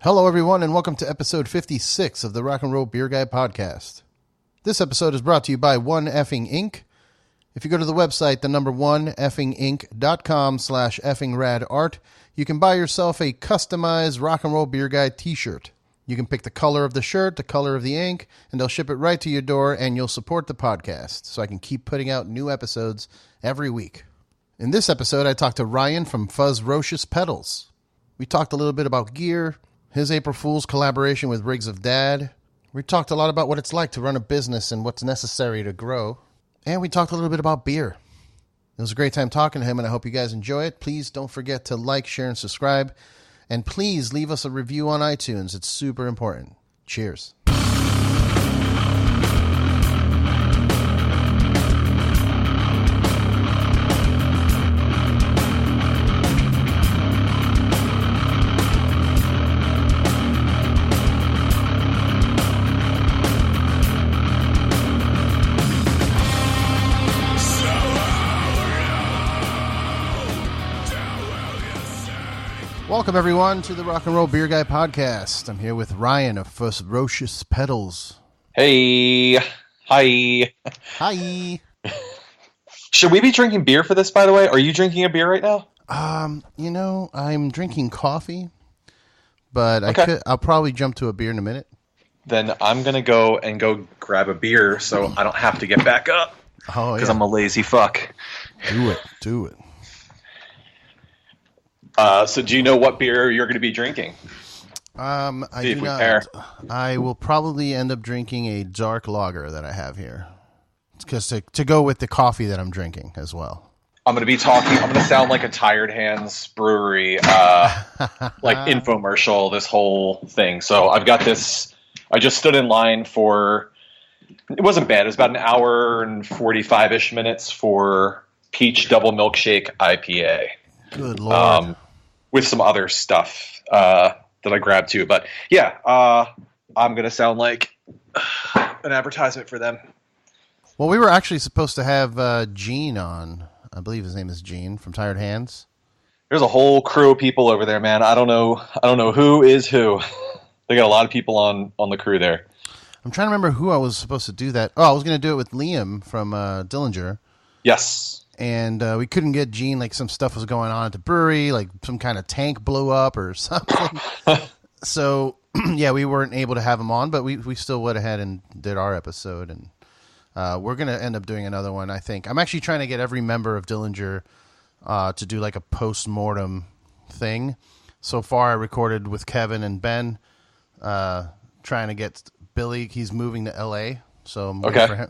Hello, everyone, and welcome to episode 56 of the Rock and Roll Beer Guy podcast. This episode is brought to you by One Effing Inc. If you go to the website, the number 1effinginc.com/effingradart, you can buy yourself a customized Rock and Roll Beer Guy t-shirt. You can pick the color of the shirt, the color of the ink, and they'll ship it right to your door, and you'll support the podcast so I can keep putting out new episodes every week. In this episode, I talked to Ryan from Fuzzrocious Pedals. We talked a little bit about gear, his April Fool's collaboration with Rigs of Dad. We talked a lot about what it's like to run a business and what's necessary to grow. And we talked a little bit about beer. It was a great time talking to him, and I hope you guys enjoy it. Please don't forget to like, share, and subscribe. And please leave us a review on iTunes. It's super important. Cheers. Welcome, everyone, to the Rock and Roll Beer Guy podcast. I'm here with Ryan of Fuzzrocious Pedals. Hey. Hi. Hi. Should we be drinking beer for this, by the way? Are you drinking a beer right now? I'm drinking coffee, but okay. I'll probably jump to a beer in a minute. Then I'm going to go grab a beer so I don't have to get back up. Oh, yeah. Because I'm a lazy fuck. Do it. So do you know what beer you're going to be drinking? I See do if we not. pair. I will probably end up drinking a dark lager that I have here, because to go with the coffee that I'm drinking as well. I'm going to be talking. I'm going to sound like a Tired Hands Brewery, like infomercial. This whole thing. So I've got this. I just stood in line for. It wasn't bad. It was about an hour and 45-ish minutes for peach double milkshake IPA. Good Lord. With some other stuff that I grabbed too. But yeah, I'm going to sound like an advertisement for them. Well, we were actually supposed to have Gene on. I believe his name is Gene from Tired Hands. There's a whole crew of people over there, man. I don't know who is who. They got a lot of people on the crew there. I'm trying to remember who I was supposed to do that. Oh, I was going to do it with Liam from Dillinger. Yes. And we couldn't get Gene. Like, some stuff was going on at the brewery, like some kind of tank blew up or something. So, yeah, we weren't able to have him on, but we still went ahead and did our episode. And we're going to end up doing another one, I think. I'm actually trying to get every member of Dillinger to do like a post-mortem thing. So far, I recorded with Kevin and Ben, trying to get Billy. He's moving to L.A., so I'm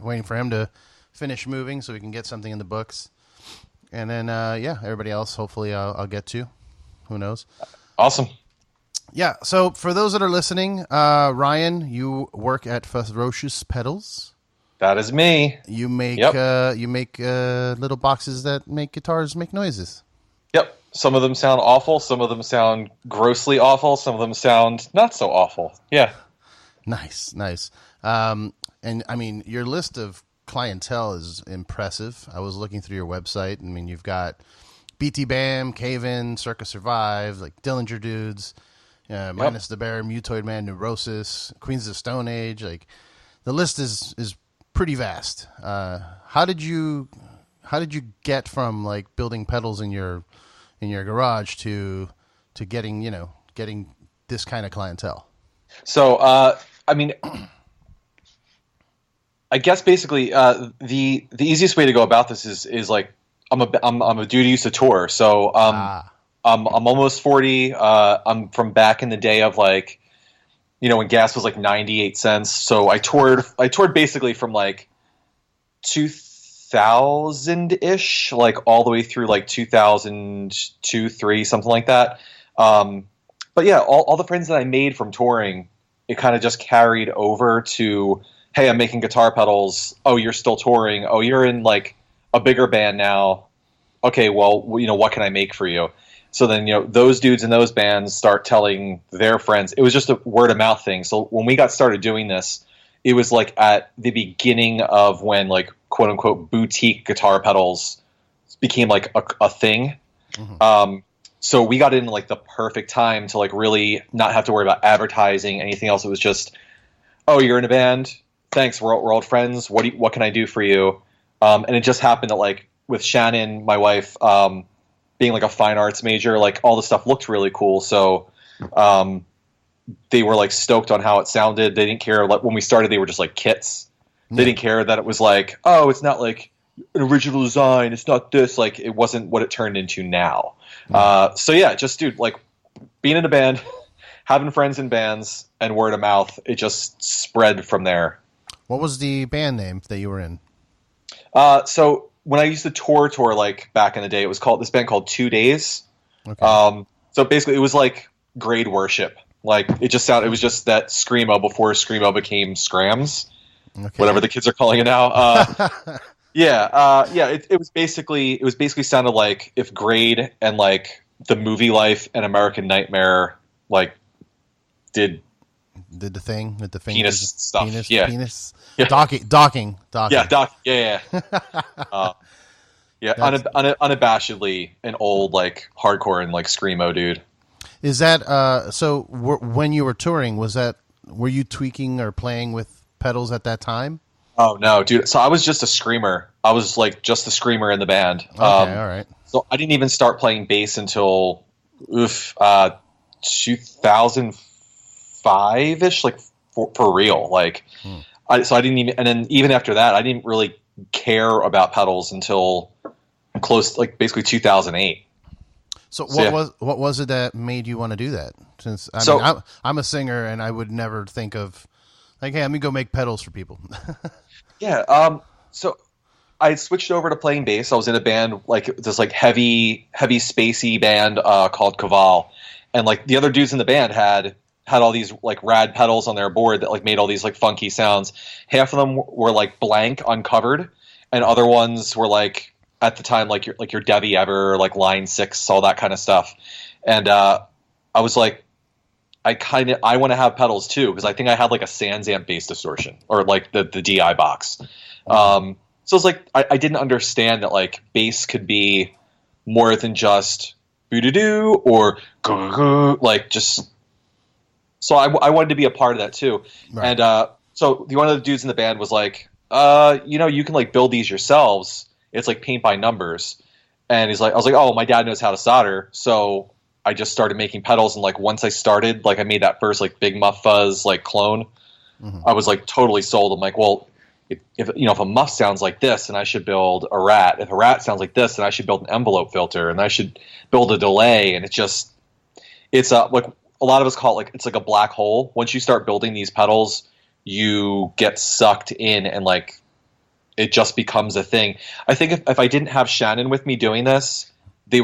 waiting for him to finish moving so we can get something in the books. And then, everybody else, hopefully I'll get to. Who knows? Awesome. Yeah, so for those that are listening, Ryan, you work at Fuzzrocious Pedals. That is me. You make little boxes that make guitars make noises. Yep. Some of them sound awful. Some of them sound grossly awful. Some of them sound not so awful. Yeah. Nice. And, I mean, your list of clientele is impressive. I was looking through your website. I mean, you've got BT Bam, Cave-In, Circus Survive, like Dillinger Dudes, Minus the Bear, Mutoid Man, Neurosis, Queens of the Stone Age. Like, the list is pretty vast. How did you get from like building pedals in your garage to getting this kind of clientele? So I mean, I guess basically the easiest way to go about this is like I'm a dude who used to tour. So I'm almost 40. I'm from back in the day of like, when gas was like 98 cents. So I toured basically from like 2000-ish, like all the way through like 2002, 3, something like that. But yeah, all the friends that I made from touring, it kind of just carried over to, hey, I'm making guitar pedals. Oh, you're still touring. Oh, you're in like a bigger band now. Okay, well, what can I make for you? So then, those dudes in those bands start telling their friends. It was just a word of mouth thing. So when we got started doing this, it was like at the beginning of when like quote unquote boutique guitar pedals became like a thing. Mm-hmm. So we got in like the perfect time to like really not have to worry about advertising, anything else. It was just, oh, you're in a band. Thanks. We're old friends. What can I do for you? And it just happened that like with Shannon, my wife, being like a fine arts major, like all the stuff looked really cool. So they were like stoked on how it sounded. They didn't care. Like when we started, they were just like kits. They didn't care that it was like, oh, it's not like an original design. It's not this. Like it wasn't what it turned into now. So yeah, just dude, like being in a band, having friends in bands, and word of mouth, it just spread from there. What was the band name that you were in? So when I used to tour like back in the day, it was this band called 2 Days. Okay. So basically it was like grade worship. Like it was just that Screamo before Screamo became Scrams, whatever the kids are calling it now. It was basically sounded like if Grade and like The Movie Life and American Nightmare like did the thing with the penis fingers, stuff. penis. Yeah. Docking. Yeah, unabashedly an old like hardcore and like screamo dude. Is that so? When you were touring, were you tweaking or playing with pedals at that time? Oh no, dude! So I was just a screamer. I was like just the screamer in the band. Okay, all right. So I didn't even start playing bass until 2005-ish, like for real. Like, so I didn't even, and then even after that, I didn't really care about pedals until close, like basically 2008. So what was it that made you want to do that? Since I'm a singer and I would never think of like, hey, let me go make pedals for people. Yeah. So I switched over to playing bass. I was in a band, like this like heavy spacey band called Caval, and like the other dudes in the band had all these like rad pedals on their board that like made all these like funky sounds. Half of them were like blank, uncovered, and other ones were like at the time like your Devi Ever, like Line 6, all that kind of stuff. And I was like, I want to have pedals too, because I think I had like a SansAmp bass distortion or like the DI box. So it's like I didn't understand that like bass could be more than just boo-doo-doo or like just. So I wanted to be a part of that too. Right. And so one of the dudes in the band was like, you can like build these yourselves. It's like paint by numbers. And I was like, oh, my dad knows how to solder. So I just started making pedals. And like once I started, like I made that first like Big Muff Fuzz like clone. Mm-hmm. I was like totally sold. I'm like, well, if a muff sounds like this, then I should build a rat. If a rat sounds like this, then I should build an envelope filter, and I should build a delay. And it's like a lot of us call it like it's like a black hole. Once you start building these pedals, you get sucked in, and like it just becomes a thing. I think if I didn't have Shannon with me doing this, we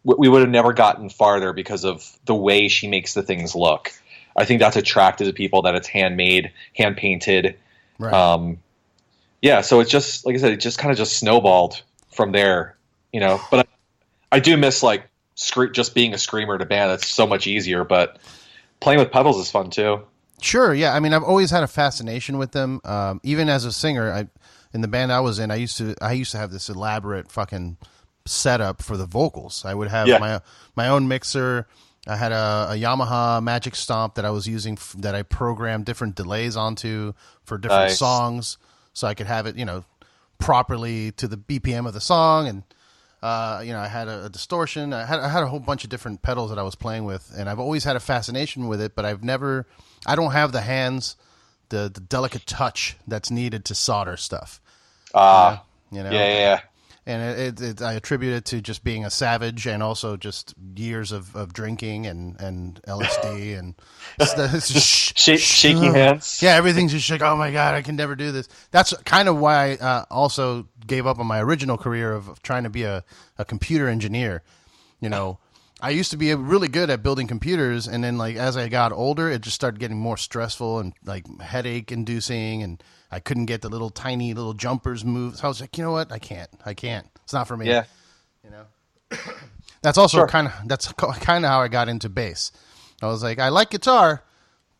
would have never gotten farther because of the way she makes the things look. I think that's attractive to people, that it's handmade, hand painted. Right. So it's just, like I said, it just kind of just snowballed from there, but I do miss like just being a screamer in a band. That's so much easier, but playing with pedals is fun too. Sure. Yeah. I mean, I've always had a fascination with them. Even as a singer, in the band I was in, I used to have this elaborate fucking setup for the vocals. I would have my own mixer. I had a Yamaha Magic Stomp that I was using that I programmed different delays onto for different songs, so I could have it, properly to the BPM of the song. And I had a distortion. I had a whole bunch of different pedals that I was playing with, and I've always had a fascination with it. But I don't have the hands, the delicate touch that's needed to solder stuff. Yeah. And I attribute it to just being a savage, and also just years of drinking and LSD and shaky hands. Yeah, everything's just like, oh my God, I can never do this. That's kind of why I also gave up on my original career of trying to be a computer engineer. I used to be really good at building computers, and then like as I got older, it just started getting more stressful and like headache inducing, and I couldn't get the tiny little jumpers moved. So I was like, you know what? I can't. It's not for me. Yeah. That's also kind of how I got into bass. I was like, I like guitar,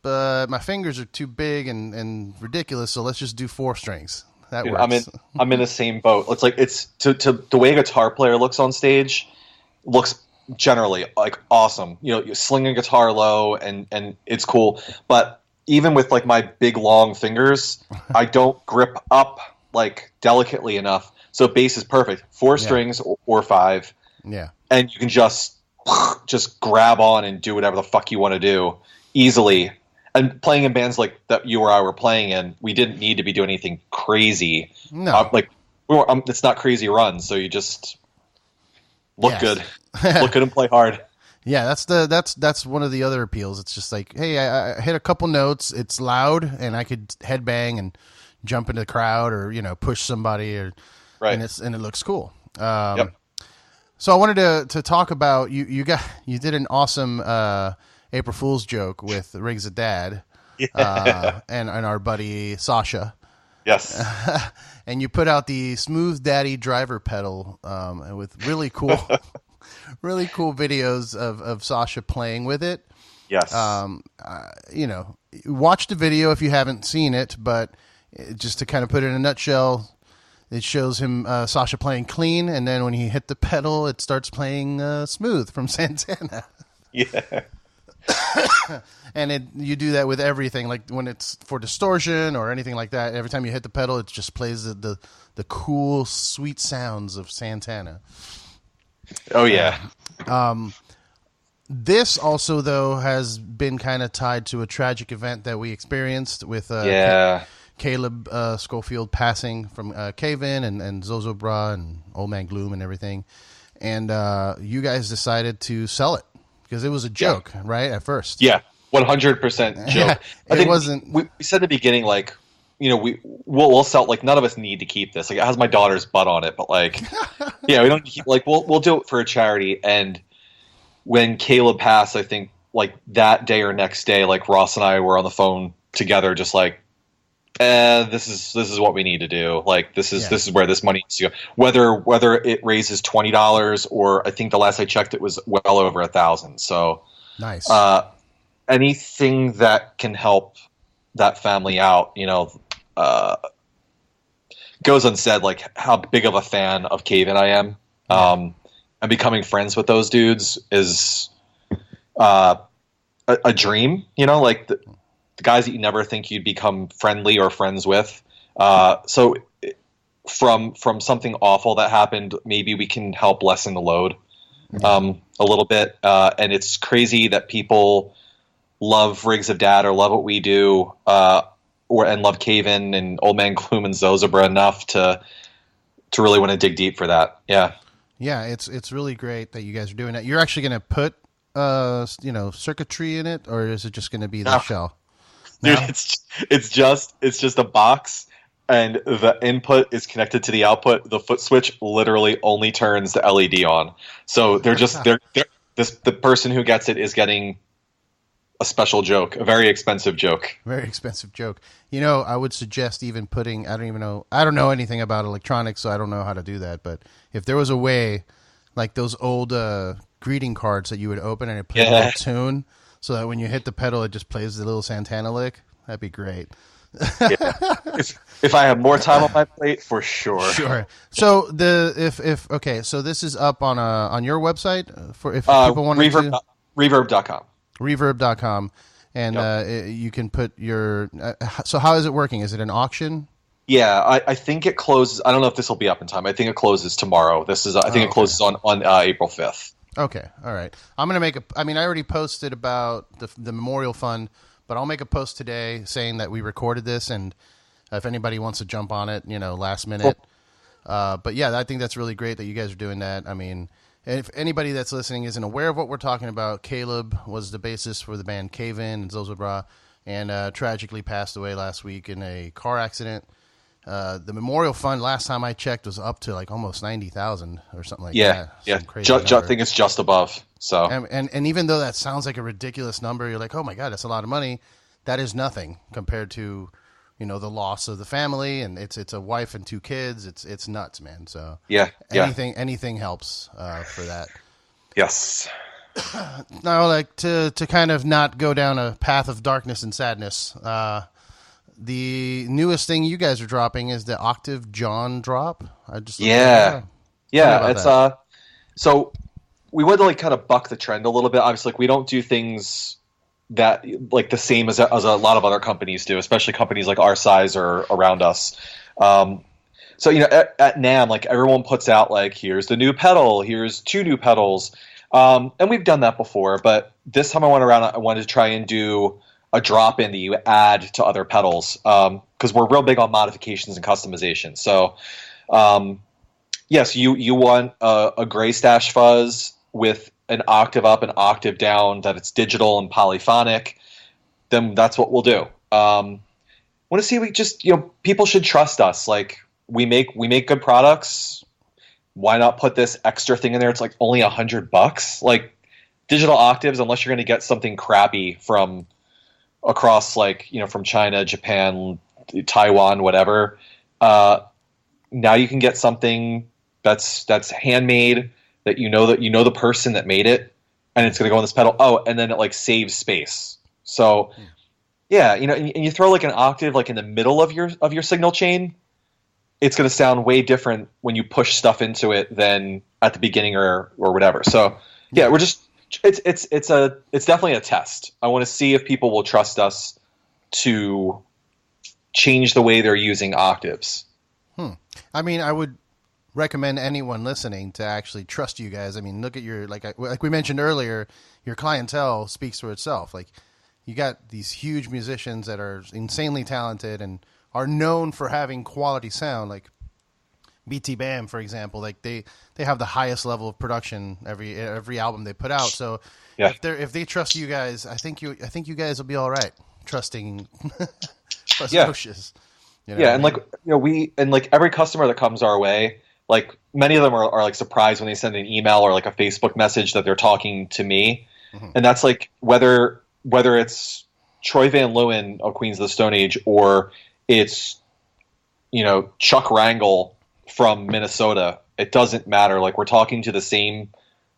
but my fingers are too big and ridiculous. So let's just do 4 strings. That works. I'm in the same boat. It's like to the way a guitar player looks on stage looks generally like awesome. You know, you sling a guitar low and it's cool. But even with like my big long fingers, I don't grip up like delicately enough. So bass is perfect. 4 strings or 5. Yeah. And you can just grab on and do whatever the fuck you want to do easily. And playing in bands like that you or I were playing in, we didn't need to be doing anything crazy. No. It's not crazy runs, so you just look good. Look good and play hard. Yeah, that's one of the other appeals. It's just like, hey, I hit a couple notes, it's loud, and I could headbang and jump into the crowd or, you know, push somebody and it looks cool. Yep. So I wanted to talk about you did an awesome April Fool's joke with Riggs' dad, and our buddy Sasha. Yes. And you put out the Smooth Daddy driver pedal with really cool videos of Sasha playing with it. Yes. You know, watch the video if you haven't seen it, but just to kind of put it in a nutshell, it shows him Sasha playing clean, and then when he hit the pedal, it starts playing smooth from Santana. Yeah. And you do that with everything, like when it's for distortion or anything like that. Every time you hit the pedal, it just plays the cool, sweet sounds of Santana. Oh yeah. This also, though, has been kind of tied to a tragic event that we experienced with Caleb Scofield passing from Cave-In and Zozobra and Old Man Gloom and everything. And you guys decided to sell it because it was a joke, right, at first? Yeah, 100% joke. I think we said at the beginning, like, you know, we'll sell, like, none of us need to keep this. Like, it has my daughter's butt on it, but, like, yeah, we don't keep, like, we'll do it for a charity. And when Caleb passed, I think, like, that day or next day, like, Ross and I were on the phone together just like, this is what we need to do. Like, this is where this money needs to go. Whether it raises $20 or I think the last I checked it was well over 1,000. So nice. Anything that can help that family out, you know, goes unsaid. Like how big of a fan of Cave-In I am, and becoming friends with those dudes is a dream. You know, like the guys that you never think you'd become friendly or friends with. So from something awful that happened, maybe we can help lessen the load a little bit. And it's crazy that people love Rigs of Dad or love what we do, and love Cave-In and Old Man Gloom and Zozobra enough to really want to dig deep for that. Yeah. Yeah, it's really great that you guys are doing that. You're actually going to put circuitry in it, or is it just going to be the shell? Dude, it's just a box, and the input is connected to the output. The foot switch literally only turns the LED on. So the person who gets it is getting a special joke, a very expensive joke. Very expensive joke. You know, I would suggest even putting, I don't know anything about electronics, so I don't know how to do that, but if there was a way, like those old greeting cards that you would open and it plays a little tune, so that when you hit the pedal, it just plays the little Santana lick, that'd be great. If I have more time on my plate, for sure. Sure. So so this is up on your website for if people want to reverb.com. Reverb.com, and you can put your. So how is it working? Is it an auction? Yeah, I think it closes. I don't know if this will be up in time. I think it closes tomorrow. I think it closes on April 5th. Okay, all right. I'm gonna make I already posted about the memorial fund, but I'll make a post today saying that we recorded this, and if anybody wants to jump on it, last minute. But yeah, I think that's really great that you guys are doing that. I mean. And if anybody that's listening isn't aware of what we're talking about, Caleb was the bassist for the band Cave-In and Zozobra, and tragically passed away last week in a car accident. The memorial fund, last time I checked, was up to like almost 90,000 or something like that. Yeah, I think it's just above. So, and even though that sounds like a ridiculous number, you're like, oh my god, that's a lot of money. That is nothing compared to the loss of the family, and it's a wife and 2 kids. It's nuts, man. So anything helps for that. Yes. Now, like to kind of not go down a path of darkness and sadness. The newest thing you guys are dropping is the Octave Jon drop. It's so we wanted to like kind of buck the trend a little bit. Obviously, like we don't do things that like the same as a lot of other companies do, especially companies like our size or around us. So, you know, at NAMM, like everyone puts out like, here's the new pedal, here's 2 new pedals. And we've done that before, but this time I went around, I wanted to try and do a drop-in that you add to other pedals, because we're real big on modifications and customization. So, yes, you want a gray stash fuzz with an octave up and octave down, that it's digital and polyphonic, then that's what we'll do. Want to see, we just, you know, people should trust us. Like, we make good products. Why not put this extra thing in there? It's like only $100. Like, digital octaves, unless you're going to get something crappy from across, like, you know, from China, Japan, Taiwan, whatever. Now you can get something that's handmade, that you know the person that made it, and it's going to go on this pedal. Oh, and then it like saves space. So yeah, you know, and you throw like an octave like in the middle of your signal chain, it's going to sound way different when you push stuff into it than at the beginning or whatever. So yeah, we're just it's definitely a test. I want to see if people will trust us to change the way they're using octaves. I mean, I would recommend anyone listening to actually trust you guys. I mean, look at your, like we mentioned earlier, your clientele speaks for itself. Like, you got these huge musicians that are insanely talented and are known for having quality sound, like BT Bam, for example. Like, they have the highest level of production every album they put out. So yeah, if they trust you guys, I think you guys will be all right trusting Fuzzrocious. You know yeah, and like, you know, like every customer that comes our way, like many of them are like surprised when they send an email or like a Facebook message that they're talking to me. And that's like whether it's Troy Van Leeuwen of Queens of the Stone Age, or it's, you know, Chuck Rangel from Minnesota, it doesn't matter. Like, we're talking to the same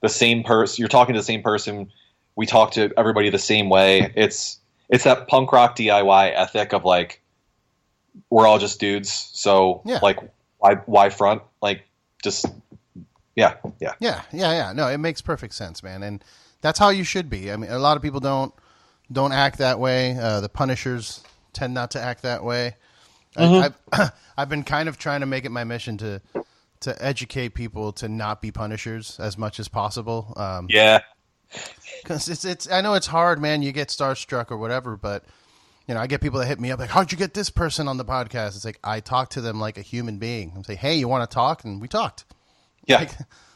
person. You're talking to the same person. We talk to everybody the same way. It's that punk rock DIY ethic of like, we're all just dudes. So yeah. Like, why front? Like, just yeah. No, it makes perfect sense, man, and that's how you should be. I mean, a lot of people don't act that way. The Punishers tend not to act that way. I've been kind of trying to make it my mission to educate people to not be Punishers as much as possible. Yeah, because it's I know it's hard, man. You get starstruck or whatever, but you know, I get people that hit me up like, "How'd you get this person on the podcast?" It's like, I talk to them like a human being. I'm say, "Hey, you want to talk?" And we talked. Yeah, like,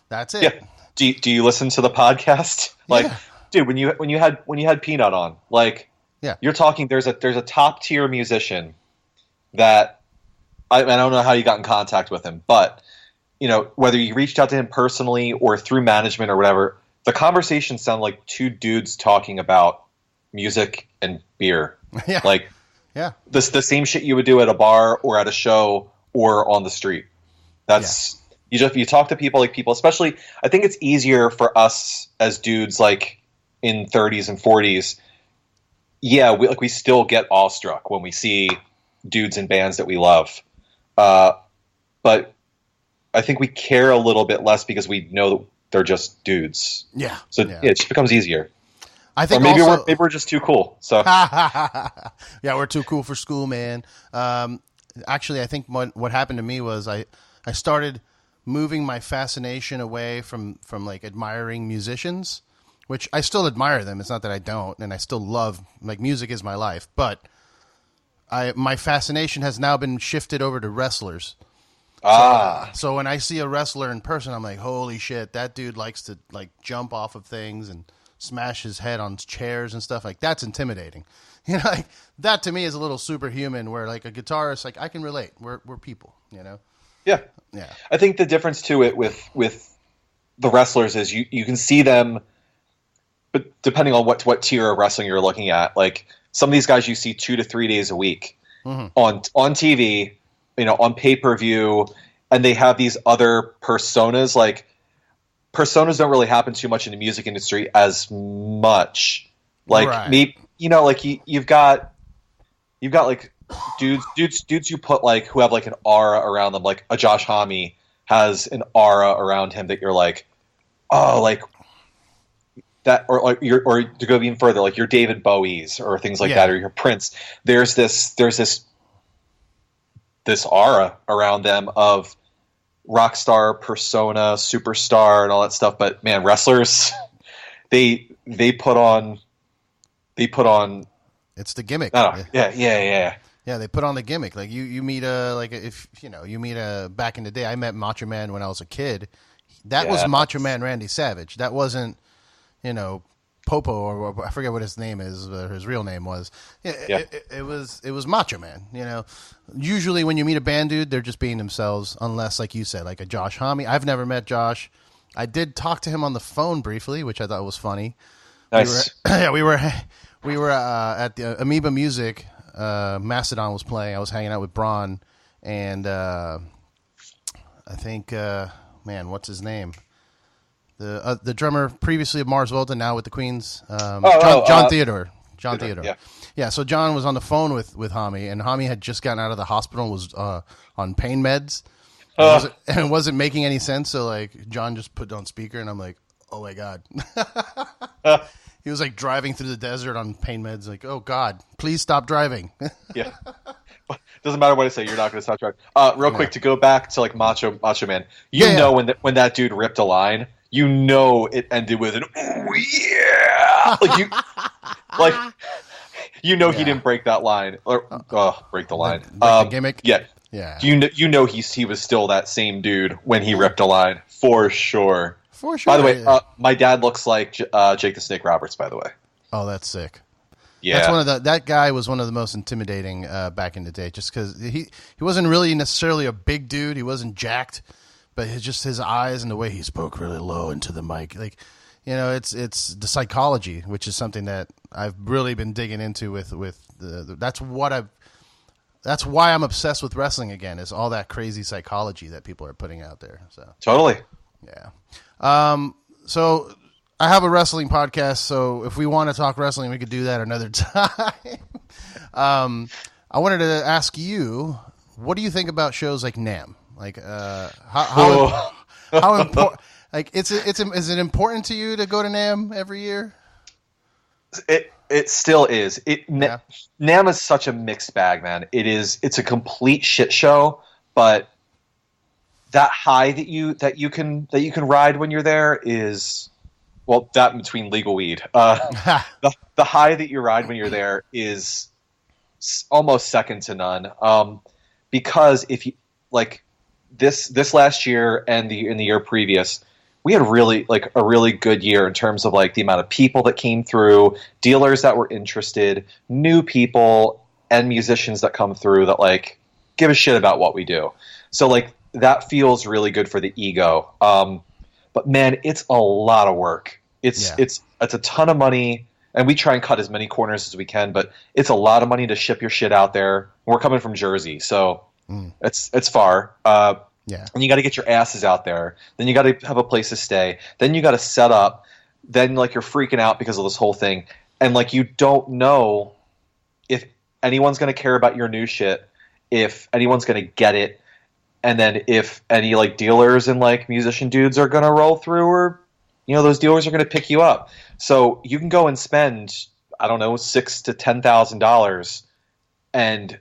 that's it. Yeah. Do you listen to the podcast? Like, yeah. Dude, when you had Peanut on, like, yeah, you're talking. There's a top tier musician that I don't know how you got in contact with him, but you know, whether you reached out to him personally or through management or whatever, the conversation sounded like 2 dudes talking about music and beer. Yeah. Like, yeah, the same shit you would do at a bar or at a show or on the street. That's you talk to people like people, especially. I think it's easier for us as dudes like in 30s and 40s. Yeah, we still get awestruck when we see dudes in bands that we love, but I think we care a little bit less because we know that they're just dudes. Yeah. So yeah, it just becomes easier. I think, or maybe also, maybe we're just too cool. So yeah, we're too cool for school, man. Actually, I think what happened to me was I started moving my fascination away from like admiring musicians, which I still admire them. It's not that I don't, and I still love, like, music is my life, but my fascination has now been shifted over to wrestlers. So when I see a wrestler in person, I'm like, holy shit, that dude likes to like jump off of things and smash his head on chairs and stuff. Like, that's intimidating. You know, like, that to me is a little superhuman, where like a guitarist, like, I can relate. We're people, you know? Yeah. Yeah. I think the difference to it with the wrestlers is you can see them, but depending on what tier of wrestling you're looking at, like some of these guys you see 2 to 3 days a week on TV, you know, on pay-per-view, and they have these other personas. Like, personas don't really happen too much in the music industry as much. Like, right. Me, you know, like you've got like dudes you put like who have like an aura around them. Like a Josh Homme has an aura around him that you're like, oh, like that, or like or to go even further, like your David Bowies or things like that, or your Prince. There's this aura around them of rock star persona, superstar, and all that stuff. But man, wrestlers, they put on. It's the gimmick. Yeah. They put on the gimmick. Like you meet back in the day. I met Macho Man when I was a kid. That was Macho Man Randy Savage. That wasn't, Popo or I forget what his name is. His real name was. It was Macho Man. Usually when you meet a band dude, they're just being themselves, unless, like you said, like a Josh Homme. I've never met Josh. I did talk to him on the phone briefly, which I thought was funny. Nice. We were at the Amoeba Music. Mastodon was playing. I was hanging out with Braun, and I think what's his name? The drummer previously of Mars Volta, now with the Queens. John Theodore. John Theodore. Yeah. So John was on the phone with Hami, and Hami had just gotten out of the hospital and was on pain meds, and it wasn't making any sense. So like John just put it on speaker, and I'm like, oh my god. He was like driving through the desert on pain meds, like, oh god, please stop driving. Yeah. Doesn't matter what I say, you're not going to stop driving. Real quick, to go back to like Macho Man, when that dude ripped a line, it ended with an "oh yeah," he didn't break that line or break the line. The gimmick. Yeah. He was still that same dude when he ripped a line for sure. For sure. By the way, my dad looks like Jake the Snake Roberts. By the way. Oh, that's sick. Yeah, that guy was one of the most intimidating back in the day, just because he wasn't really necessarily a big dude. He wasn't jacked, but his eyes and the way he spoke really low into the mic, like, it's the psychology, which is something that I've really been digging into with that's why I'm obsessed with wrestling again, is all that crazy psychology that people are putting out there. So totally. Yeah. So I have a wrestling podcast, so if we want to talk wrestling, we could do that another time. I wanted to ask you, what do you think about shows like NAMM? Like, how important? Like, is it important to you to go to NAMM every year? It still is. NAMM is such a mixed bag, man. It's a complete shit show, but that high that you can ride when you're there is, well, that between legal weed. The high that you ride when you're there is almost second to none. Because if you like this last year and in the year previous, we had a really good year in terms of like the amount of people that came through, dealers that were interested, new people, and musicians that come through that like give a shit about what we do. So like that feels really good for the ego. But man, it's a lot of work. It's a ton of money, and we try and cut as many corners as we can, but it's a lot of money to ship your shit out there. We're coming from Jersey, so it's far. And you got to get your asses out there. Then you got to have a place to stay. Then you got to set up. Then like you're freaking out because of this whole thing, and like you don't know if anyone's going to care about your new shit, if anyone's going to get it, and then if any like dealers and like musician dudes are going to roll through, or those dealers are going to pick you up. So you can go and spend, I don't know, $6,000 to $10,000 and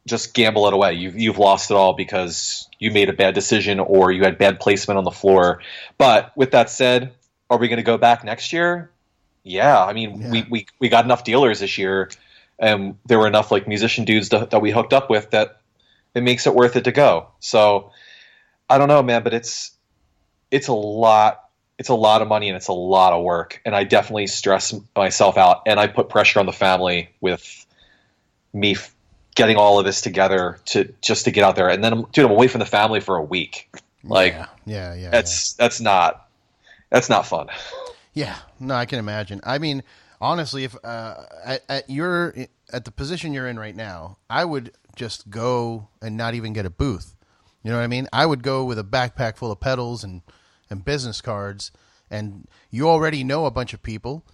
just gamble it away. You've lost it all because you made a bad decision or you had bad placement on the floor. But with that said, are we going to go back next year? Yeah. I mean, we got enough dealers this year, and there were enough like musician dudes that we hooked up with that it makes it worth it to go. So I don't know, man, but it's a lot. It's a lot of money and it's a lot of work. And I definitely stress myself out, and I put pressure on the family with me getting all of this together to get out there. And then I'm away from the family for a week. Like, that's not fun. Yeah, no, I can imagine. I mean, honestly, if at the position you're in right now, I would just go and not even get a booth. You know what I mean? I would go with a backpack full of pedals and business cards, and you already know a bunch of people.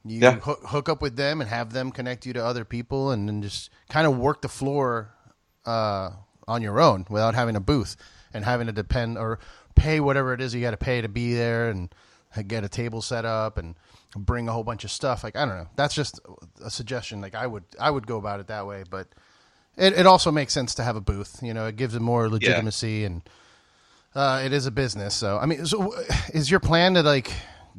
You hook up with them and have them connect you to other people, and then just kind of work the floor on your own without having a booth and having to depend or pay whatever it is you got to pay to be there and get a table set up. And bring a whole bunch of stuff. Like, I don't know. That's just a suggestion. Like, I would go about it that way, but it also makes sense to have a booth. You know, it gives it more legitimacy, and it is a business. So, I mean, so is your plan to like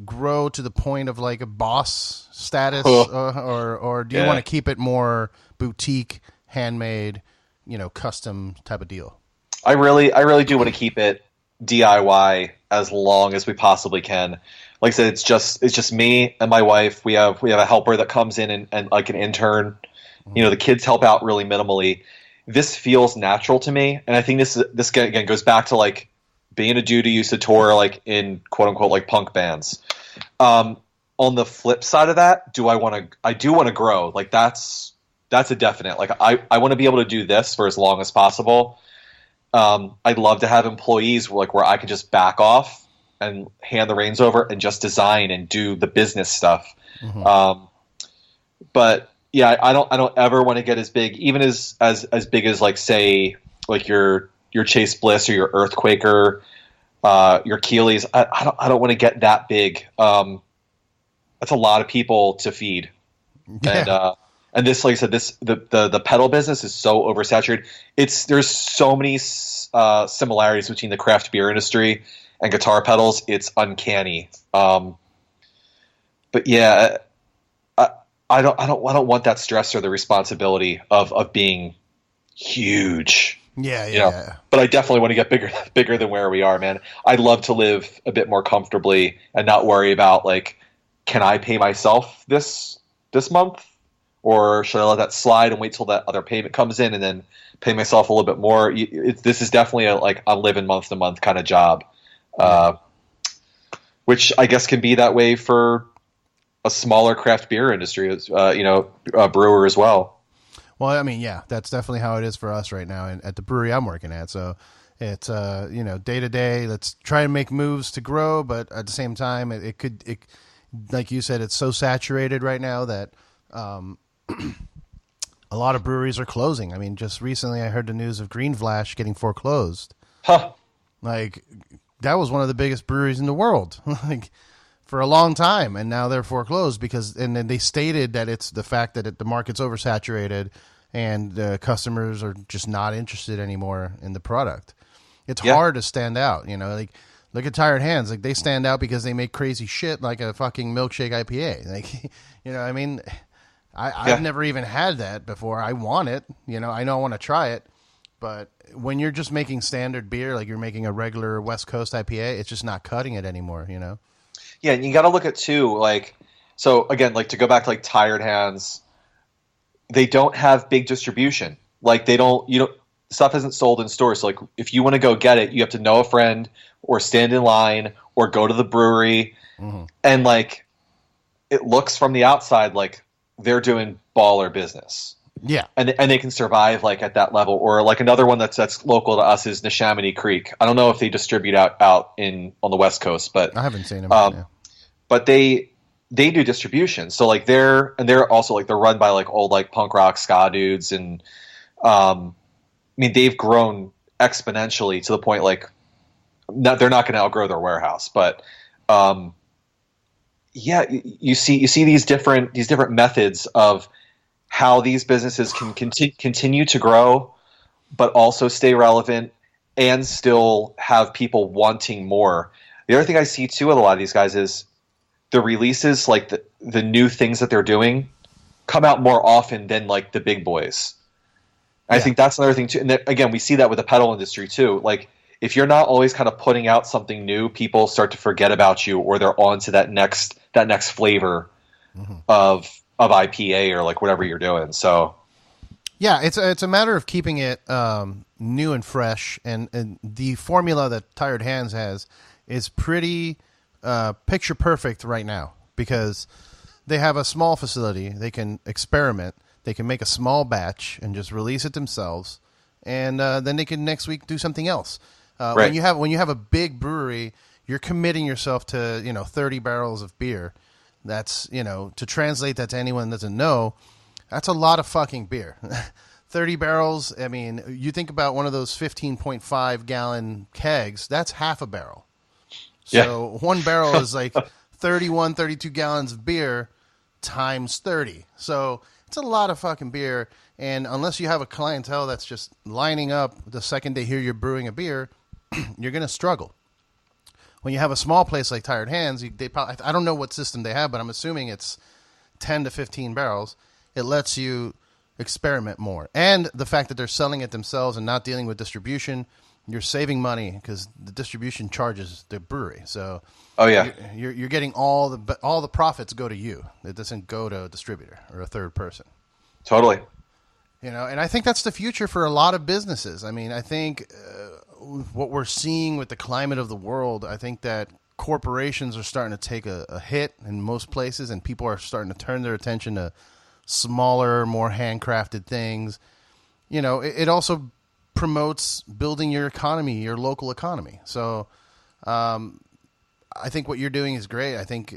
grow to the point of like a boss status, or do you want to keep it more boutique, handmade, you know, custom type of deal? I really do want to keep it DIY as long as we possibly can. Like I said, it's just me and my wife. We have a helper that comes in and like an intern. You know, the kids help out really minimally. This feels natural to me, and I think this again goes back to like being a dude who used to tour like in quote unquote like punk bands. On the flip side of that, I do want to grow. Like that's a definite. Like I want to be able to do this for as long as possible. I'd love to have employees where I could just back off and hand the reins over and just design and do the business stuff. Mm-hmm. But yeah, I don't ever want to get as big, even as big as like say like your Chase Bliss or your Earthquaker, your Keeley's. I don't want to get that big. That's a lot of people to feed. Yeah. And this, like I said, the pedal business is so oversaturated. There's so many similarities between the craft beer industry and guitar pedals. It's uncanny. But yeah, I don't want that stress or the responsibility of being huge. Yeah, you know? But I definitely want to get bigger than where we are, man. I'd love to live a bit more comfortably and not worry about like, can I pay myself this month? Or should I let that slide and wait till that other payment comes in and then pay myself a little bit more? This is definitely a living month to month kind of job, which I guess can be that way for a smaller craft beer industry, a brewer as well. Well, I mean, yeah, that's definitely how it is for us right now at the brewery I'm working at. So it's day to day. Let's try and make moves to grow, but at the same time, it like you said, it's so saturated right now that. A lot of breweries are closing. I mean, just recently I heard the news of Green Flash getting foreclosed. Huh. Like, that was one of the biggest breweries in the world, like, for a long time, and now they're foreclosed and then they stated that it's the fact that the market's oversaturated and customers are just not interested anymore in the product. It's hard to stand out, you know, like, look at Tired Hands. Like, they stand out because they make crazy shit like a fucking milkshake IPA. Like, you know, I mean... I've never even had that before. I want it. You know, I know I want to try it. But when you're just making standard beer, like you're making a regular West Coast IPA, it's just not cutting it anymore, you know? Yeah, and you got to look at, too, like, so again, like to go back to like Tired Hands, they don't have big distribution. Like stuff isn't sold in stores. So like if you want to go get it, you have to know a friend or stand in line or go to the brewery. Mm-hmm. And like, it looks from the outside like, they're doing baller business. Yeah. And they can survive like at that level. Or like another one that's local to us is Neshaminy Creek. I don't know if they distribute out on the West Coast, but I haven't seen them. But they do distribution. So like they're also like they're run by like old like punk rock ska dudes, and I mean they've grown exponentially to the point like they're not going to outgrow their warehouse, but yeah, you see these different methods of how these businesses can continue to grow, but also stay relevant and still have people wanting more. The other thing I see too with a lot of these guys is the releases, like the new things that they're doing, come out more often than like the big boys. I think that's another thing too. And again, we see that with the pedal industry too. Like, if you're not always kind of putting out something new, people start to forget about you, or they're on to that next flavor of IPA or like whatever you're doing. So yeah, it's a matter of keeping it new and fresh, and the formula that Tired Hands has is pretty picture perfect right now because they have a small facility. They can experiment. They can make a small batch and just release it themselves, and then they can next week do something else. Right. When you have a big brewery, you're committing yourself to 30 barrels of beer. That's to translate that to anyone that doesn't know, that's a lot of fucking beer. 30 barrels. I mean, you think about one of those 15.5 gallon kegs. That's half a barrel. So one barrel is like 31, 32 gallons of beer times 30. So it's a lot of fucking beer. And unless you have a clientele that's just lining up the second they hear you're brewing a beer, you're going to struggle. When you have a small place like Tired Hands, they probably, I don't know what system they have, but I'm assuming it's 10 to 15 barrels. It lets you experiment more. And the fact that they're selling it themselves and not dealing with distribution, you're saving money because the distribution charges the brewery. So you're getting all the profits go to you. It doesn't go to a distributor or a third person. Totally. You know, and I think that's the future for a lot of businesses. I mean, I think what we're seeing with the climate of the world, I think that corporations are starting to take a hit in most places, and people are starting to turn their attention to smaller, more handcrafted things. You know, it also promotes building your economy, your local economy. So I think what you're doing is great. I think,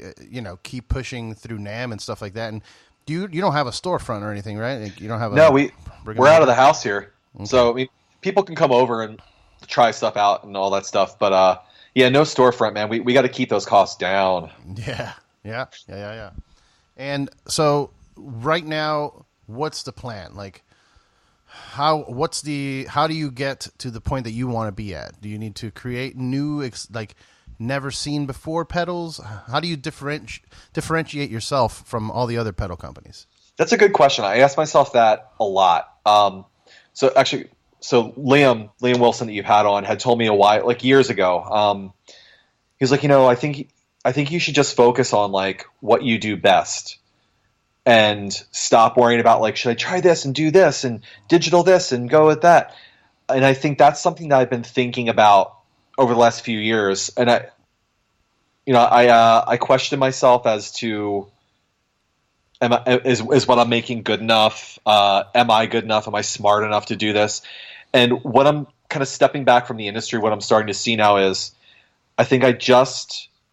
keep pushing through NAMM and stuff like that. And you don't have a storefront or anything, right? Like, you don't have we're out of the house here. Okay. So I mean, people can come over and try stuff out and all that stuff. But no storefront, man. We got to keep those costs down. Yeah. And so right now, what's the plan? Like, how do you get to the point that you want to be at? Do you need to create new, never seen before pedals? How do you differentiate yourself from all the other pedal companies? That's a good question. I ask myself that a lot. So Liam Wilson that you've had on had told me years ago. He was like, I think you should just focus on like what you do best and stop worrying about like, should I try this and do this and digital this and go with that? And I think that's something that I've been thinking about over the last few years. And I question myself as to, is what I'm making good enough? Am I good enough? Am I smart enough to do this? And what I'm kind of stepping back from the industry, what I'm starting to see now is, I think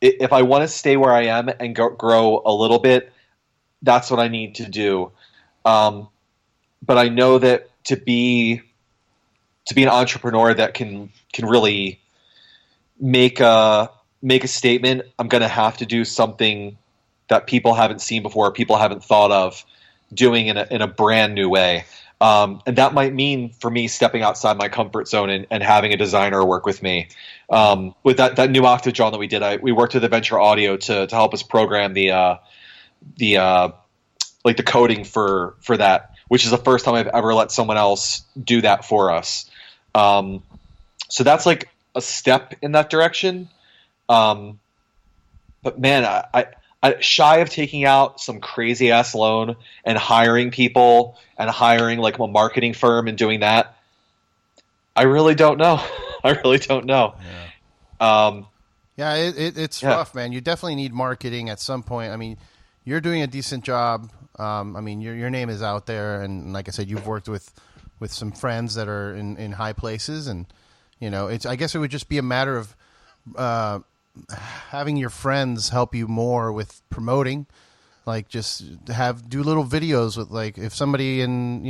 if I want to stay where I am and grow a little bit, that's what I need to do. But I know that to be an entrepreneur that can really make a statement, I'm going to have to do something that people haven't seen before, people haven't thought of doing in a brand new way. And that might mean for me stepping outside my comfort zone and having a designer work with me. With that new Octave Jon that we did, we worked with Adventure Audio to help us program the coding for that, which is the first time I've ever let someone else do that for us. So that's like a step in that direction. But man, I shy of taking out some crazy ass loan and hiring people and hiring like a marketing firm and doing that. I really don't know. It's rough, man. You definitely need marketing at some point. I mean, you're doing a decent job. I mean, your name is out there, and like I said, you've worked with some friends that are in high places, and I guess it would just be a matter of having your friends help you more with promoting, like just do little videos with, like, if somebody in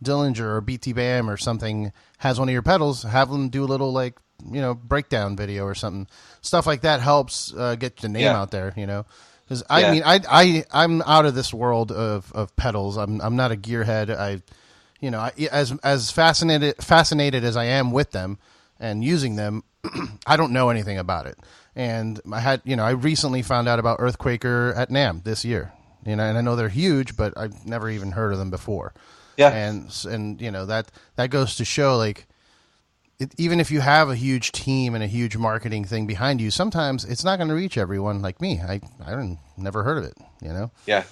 Dillinger or BT Bam or something has one of your pedals, have them do a little breakdown video or something. Stuff like that helps get the name out there, Because I mean, I'm out of this world of pedals. I'm not a gearhead. As fascinated as I am with them and using them, I don't know anything about it. And I recently found out about Earthquaker at NAMM this year. And I know they're huge, but I've never even heard of them before. Yeah. And that goes to show, like, even if you have a huge team and a huge marketing thing behind you, sometimes it's not going to reach everyone like me. I never heard of it, Yeah.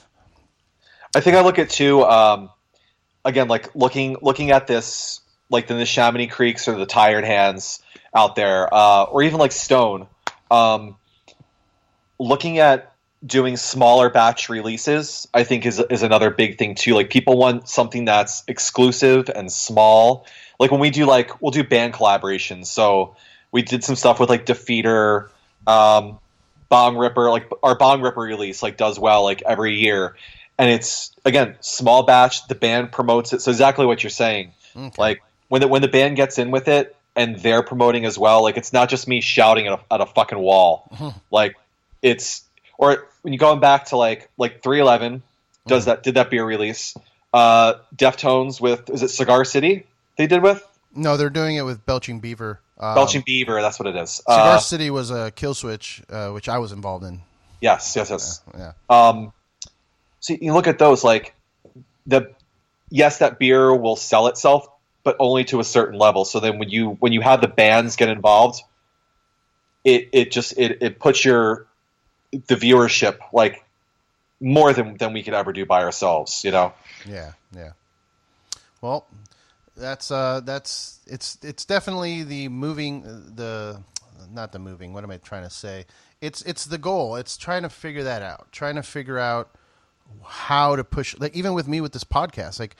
I think I look at too, again, like looking at this, like the Neshaminy Creeks or the Tired Hands out there, or even like Stone, looking at doing smaller batch releases, I think is another big thing too. Like, people want something that's exclusive and small. Like when we'll do band collaborations. So we did some stuff with like Defeater, Bong Ripper. Like our Bong Ripper release does well like every year, and it's again small batch. The band promotes it, so exactly what you're saying. Okay. Like when the band gets in with it and they're promoting as well. Like, it's not just me shouting at a fucking wall. Mm-hmm. Like it's or when you're going back to like 311 did that beer release. Deftones with, is it Cigar City they did with? No, they're doing it with Belching Beaver. Belching Beaver, that's what it is. Cigar City was a Kill Switch, which I was involved in. Yes. Yeah. So you look at those, like yes, that beer will sell itself, but only to a certain level. So then when you have the bands get involved, it puts the viewership like more than we could ever do by ourselves, you know? Yeah. Well, that's it's definitely not the moving. What am I trying to say? It's the goal. It's trying to figure that out. Trying to figure out how to push. Like even with me with this podcast, like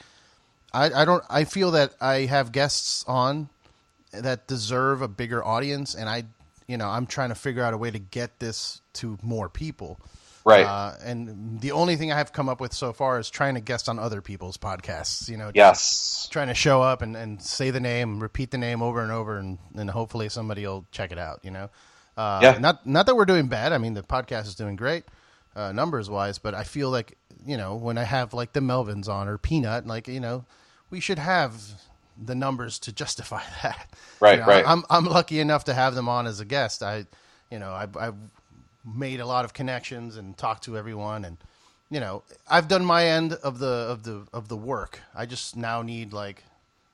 I feel that I have guests on that deserve a bigger audience, and I'm trying to figure out a way to get this to more people. Right. And the only thing I have come up with so far is trying to guest on other people's podcasts, Yes. Trying to show up and say the name, repeat the name over and over, and hopefully somebody will check it out, Yeah. Not that we're doing bad. I mean, the podcast is doing great, numbers wise, but I feel like, when I have like the Melvins on or Peanut, like, we should have the numbers to justify that. Right. Right. I'm lucky enough to have them on as a guest. I've made a lot of connections and talked to everyone, and I've done my end of the work. I just now need, like,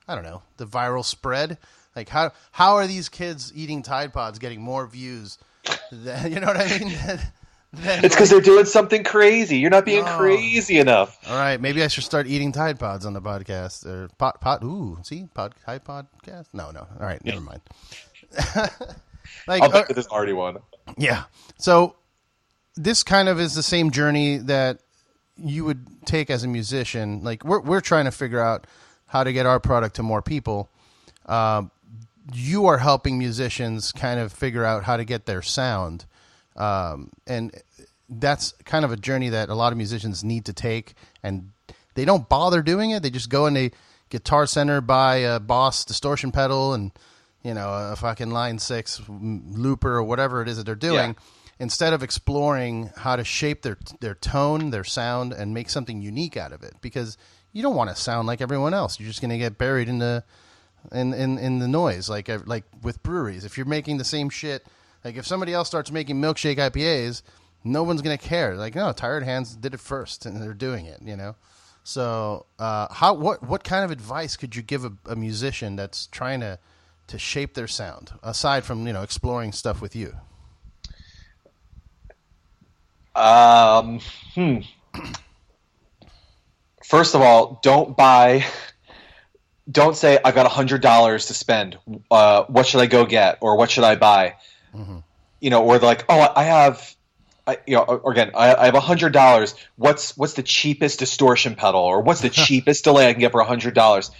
I don't know, the viral spread. Like how are these kids eating Tide Pods getting more views than, you know what I mean? It's because they're doing something crazy. You're not being crazy enough. All right, maybe I should start eating Tide Pods on the podcast or Tide Podcast. No. All right, never mind. I'll bet there's already one. Yeah. So this kind of is the same journey that you would take as a musician. Like we're trying to figure out how to get our product to more people. You are helping musicians kind of figure out how to get their sound. And that's kind of a journey that a lot of musicians need to take, and they don't bother doing it. They just go in a Guitar Center, buy a Boss distortion pedal and, a fucking Line 6 looper or whatever it is that they're doing, instead of exploring how to shape their tone, their sound, and make something unique out of it. Because you don't want to sound like everyone else. You're just going to get buried in the noise, like with breweries. If you're making the same shit, like if somebody else starts making milkshake IPAs, no one's going to care. Like, no, Tired Hands did it first, and they're doing it, So what kind of advice could you give a musician that's trying to shape their sound, aside from, exploring stuff with you? First of all, don't say I've got $100 to spend. What should I go get, or what should I buy? Mm-hmm. Or like, I have $100. What's the cheapest distortion pedal, or what's the cheapest delay I can get for $100?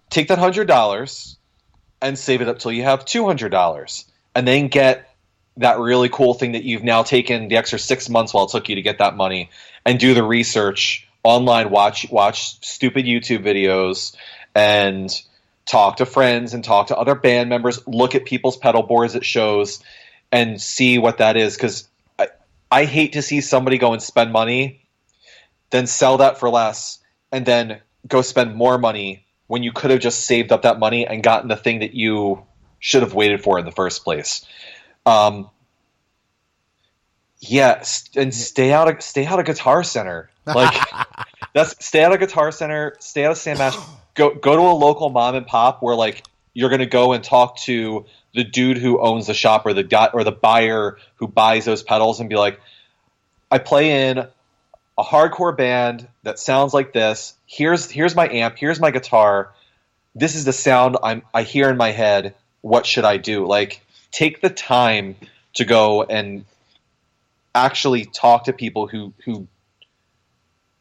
Take that $100 and save it up till you have $200, and then get that really cool thing that you've now taken the extra 6 months while it took you to get that money, and do the research online, watch stupid YouTube videos, and talk to friends and talk to other band members, look at people's pedal boards at shows, and see what that is. Because I hate to see somebody go and spend money, then sell that for less, and then go spend more money when you could have just saved up that money and gotten the thing that you should have waited for in the first place. And stay out of Guitar Center. Like stay out of Guitar Center, stay out of Sam Ash. Go to a local mom and pop where, like, you're going to go and talk to the dude who owns the shop, or the guy or the buyer who buys those pedals, and be like, I play in a hardcore band that sounds like this. Here's my amp. Here's my guitar. This is the sound I hear in my head. What should I do? Like, take the time to go and actually talk to people who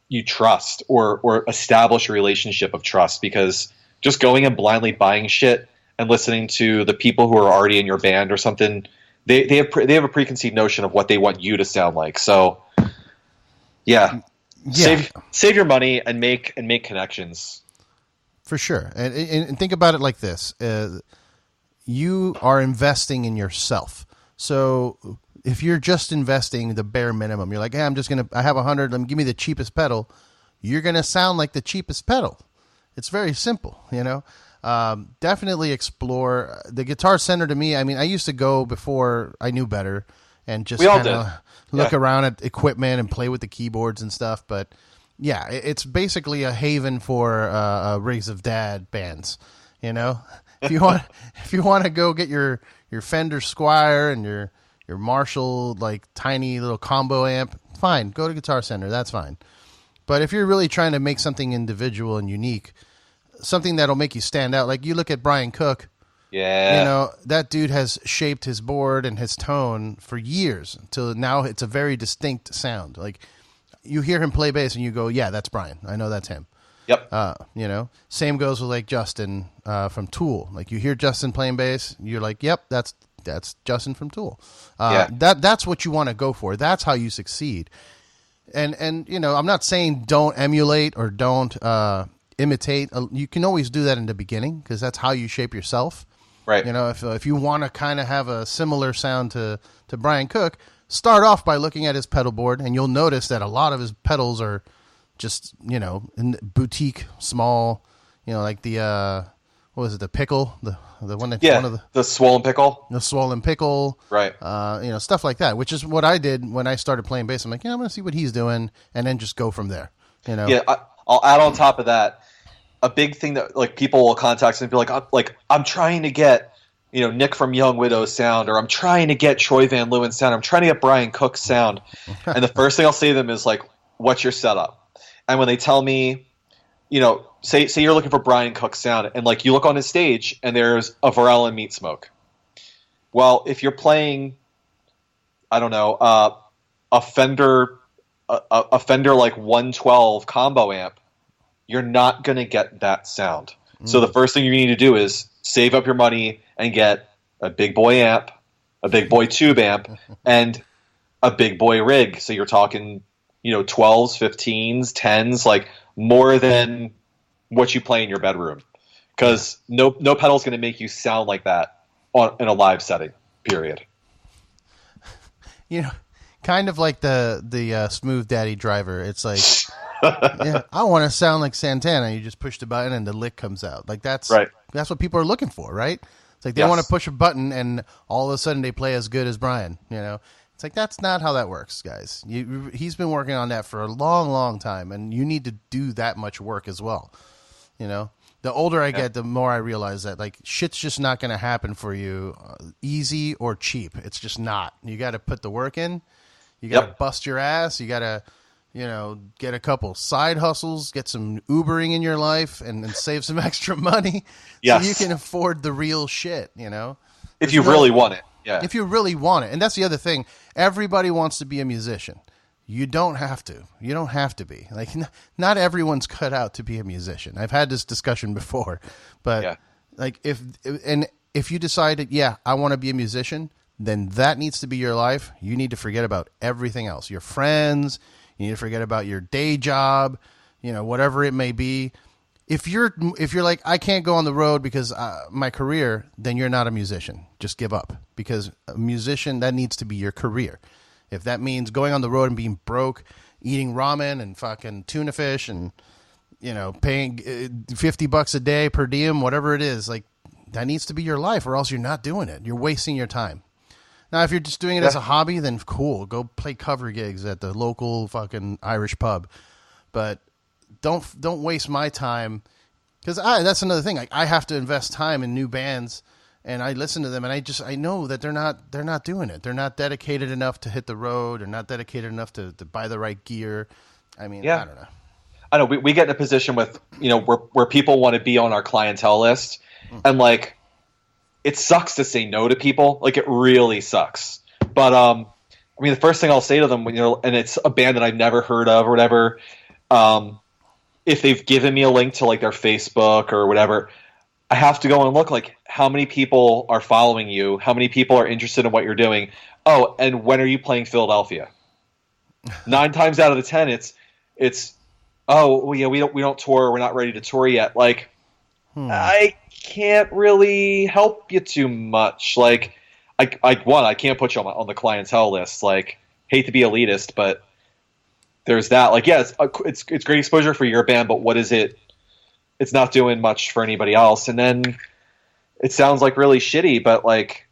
you trust, or establish a relationship of trust, because just going and blindly buying shit and listening to the people who are already in your band or something, they have a preconceived notion of what they want you to sound like. So save your money and make connections. For sure. And think about it like this. You are investing in yourself. So if you're just investing the bare minimum, you're like, hey, I have 100, give me the cheapest pedal. You're going to sound like the cheapest pedal. It's very simple, Definitely explore the Guitar Center. To me, I mean, I used to go before I knew better and just kind of look around at equipment and play with the keyboards and stuff. But yeah, it's basically a haven for Rigs of Dad bands. If you want to go get your Fender Squiire and your Marshall like tiny little combo amp, fine, go to Guitar Center. That's fine. But if you're really trying to make something individual and unique, something that'll make you stand out, like you look at Brian Cook. Yeah. That dude has shaped his board and his tone for years until now it's a very distinct sound. Like you hear him play bass and you go, yeah, that's Brian. I know that's him. Yep. Same goes with like Justin from Tool. Like you hear Justin playing bass, you're like, yep, that's Justin from Tool. That's what you want to go for. That's how you succeed. And I'm not saying don't emulate or don't imitate. You can always do that in the beginning because that's how you shape yourself. Right. If you want to kind of have a similar sound to Brian Cook, start off by looking at his pedal board, and you'll notice that a lot of his pedals are just, in boutique, small, like the, what was it, the pickle? The one that, the swollen pickle. The swollen pickle. Right. Stuff like that, which is what I did when I started playing bass. I'm like, I'm going to see what he's doing, and then just go from there, Yeah, I'll add on top of that, a big thing that like people will contact us and be like, I'm trying to get, Nick from Young Widow's sound, or I'm trying to get Troy Van Leeuwen's sound, I'm trying to get Brian Cook's sound. And the first thing I'll say to them is like, what's your setup? And when they tell me, say you're looking for Brian Cook's sound, and like you look on his stage and there's a Varela Meat Smoke. Well, if you're playing, I don't know, a Fender like 112 combo amp, you're not going to get that sound. So the first thing you need to do is save up your money and get a big boy amp, a big boy tube amp, and a big boy rig. So you're talking, 12s, 15s, 10s, like more than what you play in your bedroom. Because no pedal's going to make you sound like that in a live setting, period. Kind of like the Smooth Daddy driver. It's like, yeah, I want to sound like Santana. You just push the button and the lick comes out. Like that's right. That's what people are looking for, right? It's like they want to push a button and all of a sudden they play as good as Brian. It's like that's not how that works, guys. He's been working on that for a long, long time, and you need to do that much work as well. The older I get, the more I realize that like shit's just not going to happen for you easy or cheap. It's just not. You got to put the work in. You got to bust your ass. You got to, get a couple side hustles, get some Ubering in your life, and save some extra money so you can afford the real shit, If you really want it. Yeah. If you really want it. And that's the other thing. Everybody wants to be a musician. You don't have to. You don't have to be. Like, not everyone's cut out to be a musician. I've had this discussion before. But, like, if you decided, I want to be a musician, then that needs to be your life. You need to forget about everything else. Your friends. You need to forget about your day job. Whatever it may be. If you're like, I can't go on the road because my career, then you're not a musician. Just give up. Because a musician, that needs to be your career. If that means going on the road and being broke, eating ramen and fucking tuna fish and, paying $50 a day per diem, whatever it is, like that needs to be your life or else you're not doing it. You're wasting your time. Now, if you're just doing it as a hobby, then cool. Go play cover gigs at the local fucking Irish pub. But don't waste my time because that's another thing. I have to invest time in new bands. And I listen to them, and I know that they're not doing it. They're not dedicated enough to hit the road. They're not dedicated enough to buy the right gear. I mean, I don't know. I know we get in a position with where people want to be on our clientele list, and like it sucks to say no to people. Like it really sucks. But the first thing I'll say to them when and it's a band that I've never heard of or whatever, if they've given me a link to like their Facebook or whatever. I have to go and look like how many people are following you, how many people are interested in what you're doing. Oh, and when are you playing Philadelphia? 9 times out of the 10, it's we don't tour, we're not ready to tour yet. Like I can't really help you too much. Like I can't put you on the clientele list. Like, hate to be elitist, but there's that. Like, yeah, it's great exposure for your band, but what is it? It's not doing much for anybody else. And then it sounds like really shitty, but like,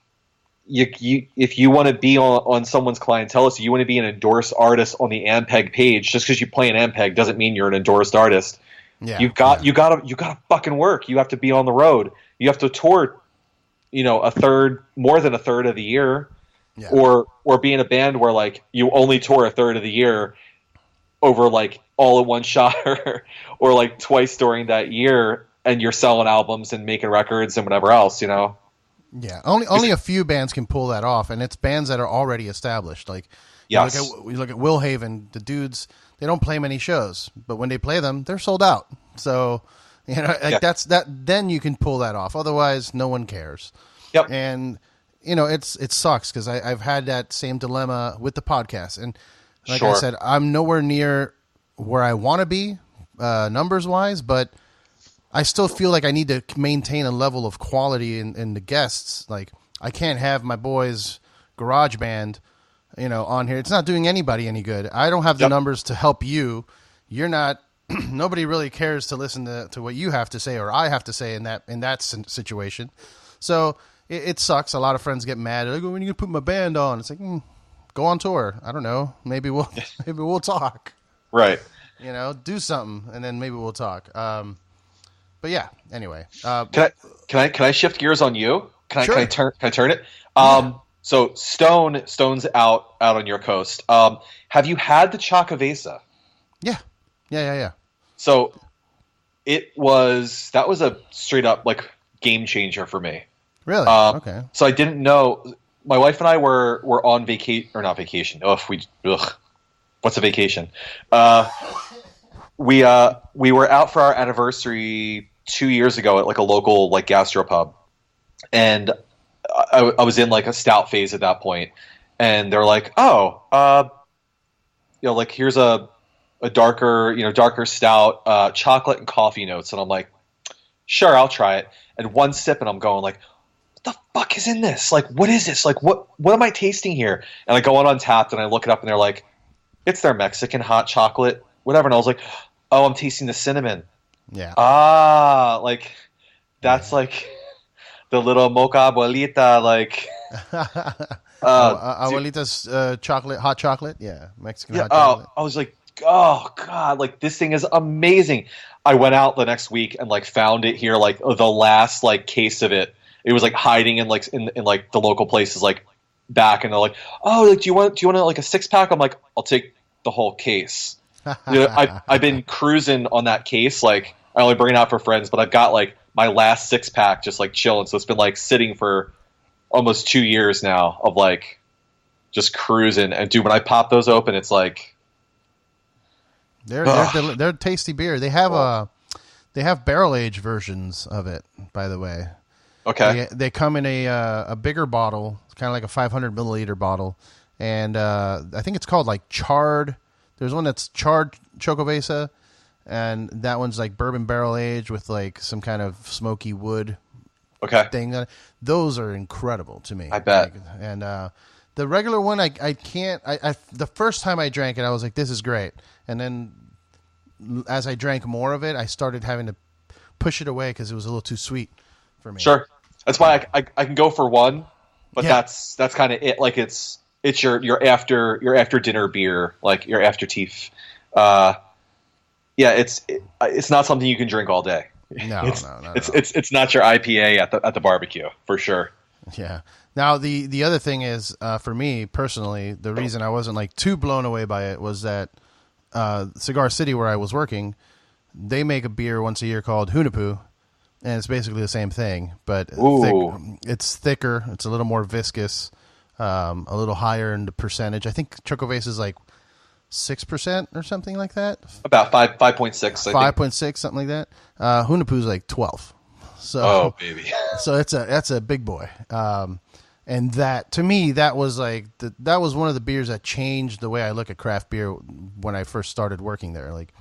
you if you want to be on someone's clientele list, you want to be an endorsed artist on the Ampeg page. Just because you play an Ampeg doesn't mean you're an endorsed artist. Yeah, you gotta fucking work. You have to be on the road. You have to tour, more than a third of the year, or be in a band where like you only tour a third of the year over like all in one shot, or like twice during that year, and you're selling albums and making records and whatever else, Yeah, only a few bands can pull that off, and it's bands that are already established. Like, yes. you look at Will Haven, the dudes, they don't play many shows, but when they play them, they're sold out. So, that's that. Then you can pull that off. Otherwise, no one cares. Yep. And it sucks because I've had that same dilemma with the podcast, and like I said, I'm nowhere near where I want to be, numbers wise, but I still feel like I need to maintain a level of quality in the guests. Like, I can't have my boys' garage band, on here. It's not doing anybody any good. I don't have the numbers to help you. You're not. Nobody really cares to listen to what you have to say or I have to say in that situation. So it sucks. A lot of friends get mad. Like, when are you gonna put my band on? It's like, go on tour. I don't know. Maybe we'll talk. Right. Do something, and then maybe we'll talk. But yeah. Anyway, can I shift gears on you? Can I turn it? So Stone's out on your coast. Have you had the Chocovesa? Yeah. So that was a straight up like game changer for me. Really? Okay. So I didn't know. My wife and I were on vacation, or not vacation. What's a vacation? We were out for our anniversary 2 years ago at like a local like gastropub, and I was in like a stout phase at that point, and they're like, like here's a darker stout, chocolate and coffee notes, and I'm like, sure, I'll try it. And one sip, and I'm going like, what the fuck is in this? Like, what is this? Like, what am I tasting here? And I go on Untappd and I look it up, and they're like, it's their Mexican hot chocolate, whatever. And I was like, oh, I'm tasting the cinnamon. Yeah. Like that's like the little mocha abuelita, like abuelita's hot chocolate. Yeah, Mexican hot chocolate. I was like, oh god, like this thing is amazing. I went out the next week and like found it here, like the last like case of it. It was like hiding in like in like the local places like back, and they're like, oh, like do you want like a 6-pack? I'm like, I'll take the whole case. I've been cruising on that case. Like, I only bring it out for friends, but I've got like my last 6-pack just like chilling. So it's been like sitting for almost 2 years now of like just cruising. And dude, when I pop those open, it's like they're tasty beer. They have barrel aged versions of it, by the way. Okay. They come in a bigger bottle, kind of like a 500 milliliter bottle, and I think it's called like charred. There's one that's charred Chocovesa, and that one's like bourbon barrel aged with like some kind of smoky wood thing. Those are incredible to me. I bet. And the regular one, I can't. The first time I drank it, I was like, this is great. And then as I drank more of it, I started having to push it away because it was a little too sweet for me. Sure. That's why I can go for one, but that's kind of it. Like it's your after dinner beer, like your aperitif. It's not something you can drink all day. No, it's not your IPA at the barbecue for sure. Yeah. Now the other thing is, for me personally, the reason I wasn't like too blown away by it was that Cigar City, where I was working, they make a beer once a year called Hunapoo, and it's basically the same thing, but it's thicker. It's a little more viscous, a little higher in the percentage. I think Chocovesa is like 6% or something like that. About 5.6. 5.6, something like that. Hunapoo is like 12. So, baby. So that's a big boy. And that, to me, that was like that was one of the beers that changed the way I look at craft beer when I first started working there. Like,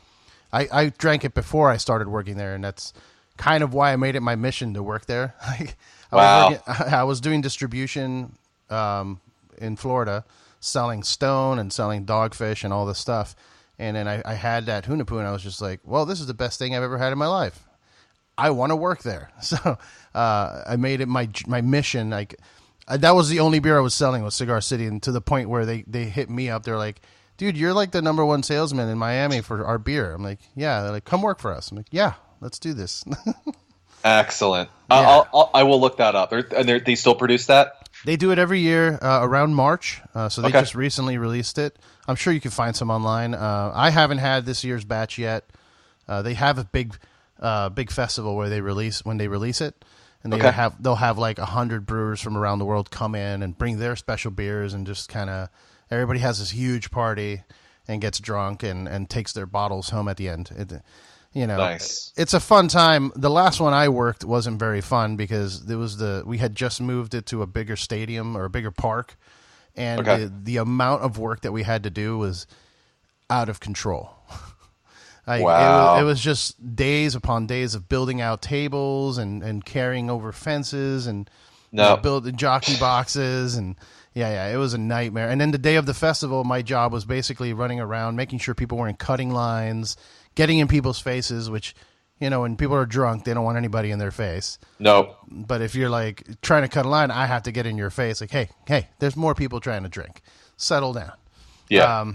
I drank it before I started working there, and that's kind of why I made it my mission to work there. Like, I was doing distribution in Florida selling stone and selling dogfish and all this stuff. And then I had that Hunapoo, and I was just like, well, this is the best thing I've ever had in my life. I want to work there. So I made it my mission. Like that was the only beer I was selling was Cigar City, and to the point where they hit me up. They're like, dude, you're like the number one salesman in Miami for our beer. I'm like, yeah. They're like, come work for us. I'm like, yeah, let's do this. Excellent. Yeah. I will look that up. They still produce that? They do it every year around March. So they Okay. just recently released it. I'm sure you can find some online. I haven't had this year's batch yet. They have a big festival where they release it, and they'll have like 100 brewers from around the world come in and bring their special beers, and just kind of everybody has this huge party and gets drunk and takes their bottles home at the end. Nice. It's a fun time. The last one I worked wasn't very fun because we had just moved it to a bigger stadium or a bigger park, and the amount of work that we had to do was out of control. Wow. It was just days upon days of building out tables and carrying over fences and building jockey boxes, and it was a nightmare. And then the day of the festival, my job was basically running around, making sure people were in cutting lines, getting in people's faces, which, when people are drunk, they don't want anybody in their face. No. But if you're like trying to cut a line, I have to get in your face. Like, hey, there's more people trying to drink. Settle down. Yeah.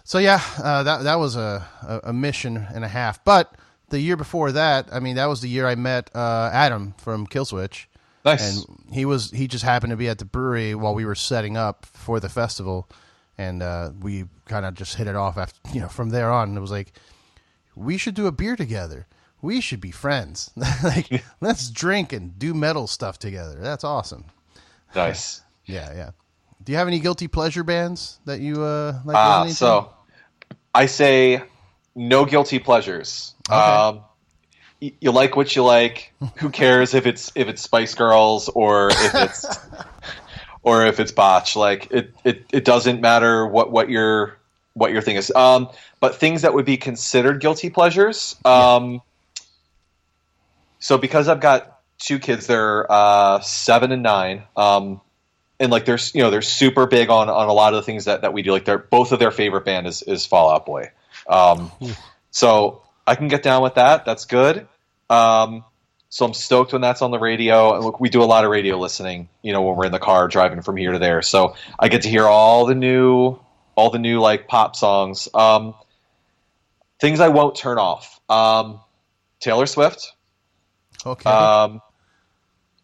That was a mission and a half. But the year before that, that was the year I met Adam from Killswitch. Nice. And he just happened to be at the brewery while we were setting up for the festival, and we kind of just hit it off after, from there on. It was like, we should do a beer together. We should be friends. Like, let's drink and do metal stuff together. That's awesome. Nice. Yeah. Do you have any guilty pleasure bands that you like listening to? So I say no guilty pleasures. Okay. You like what you like. Who cares if it's Spice Girls or if it's Botch? Like it doesn't matter what your thing is. But things that would be considered guilty pleasures. So because I've got two kids, they're 7 and 9. And like they're super big on a lot of the things that we do. Like both of their favorite band is Fall Out Boy. So I can get down with that. That's good. So I'm stoked when that's on the radio. And look, we do a lot of radio listening, when we're in the car driving from here to there. So I get to hear all the new like pop songs. Things I won't turn off. Taylor Swift. Okay.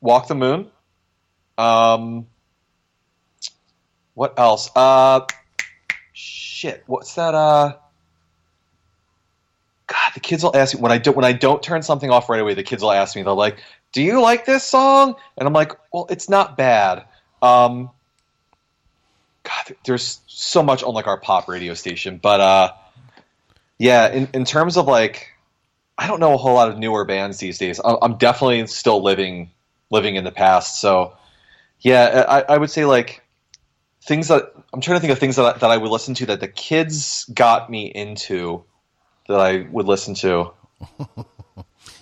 Walk the Moon. What else? Shit. What's that? God, the kids will ask me when I don't turn something off right away. The kids will ask me. They're like, "Do you like this song?" And I'm like, "Well, it's not bad." God, there's so much on like our pop radio station, but in terms of like, I don't know a whole lot of newer bands these days. I'm definitely still living in the past. So yeah, I would say like. Things that I'm trying to think of things that I would listen to that the kids got me into that I would listen to.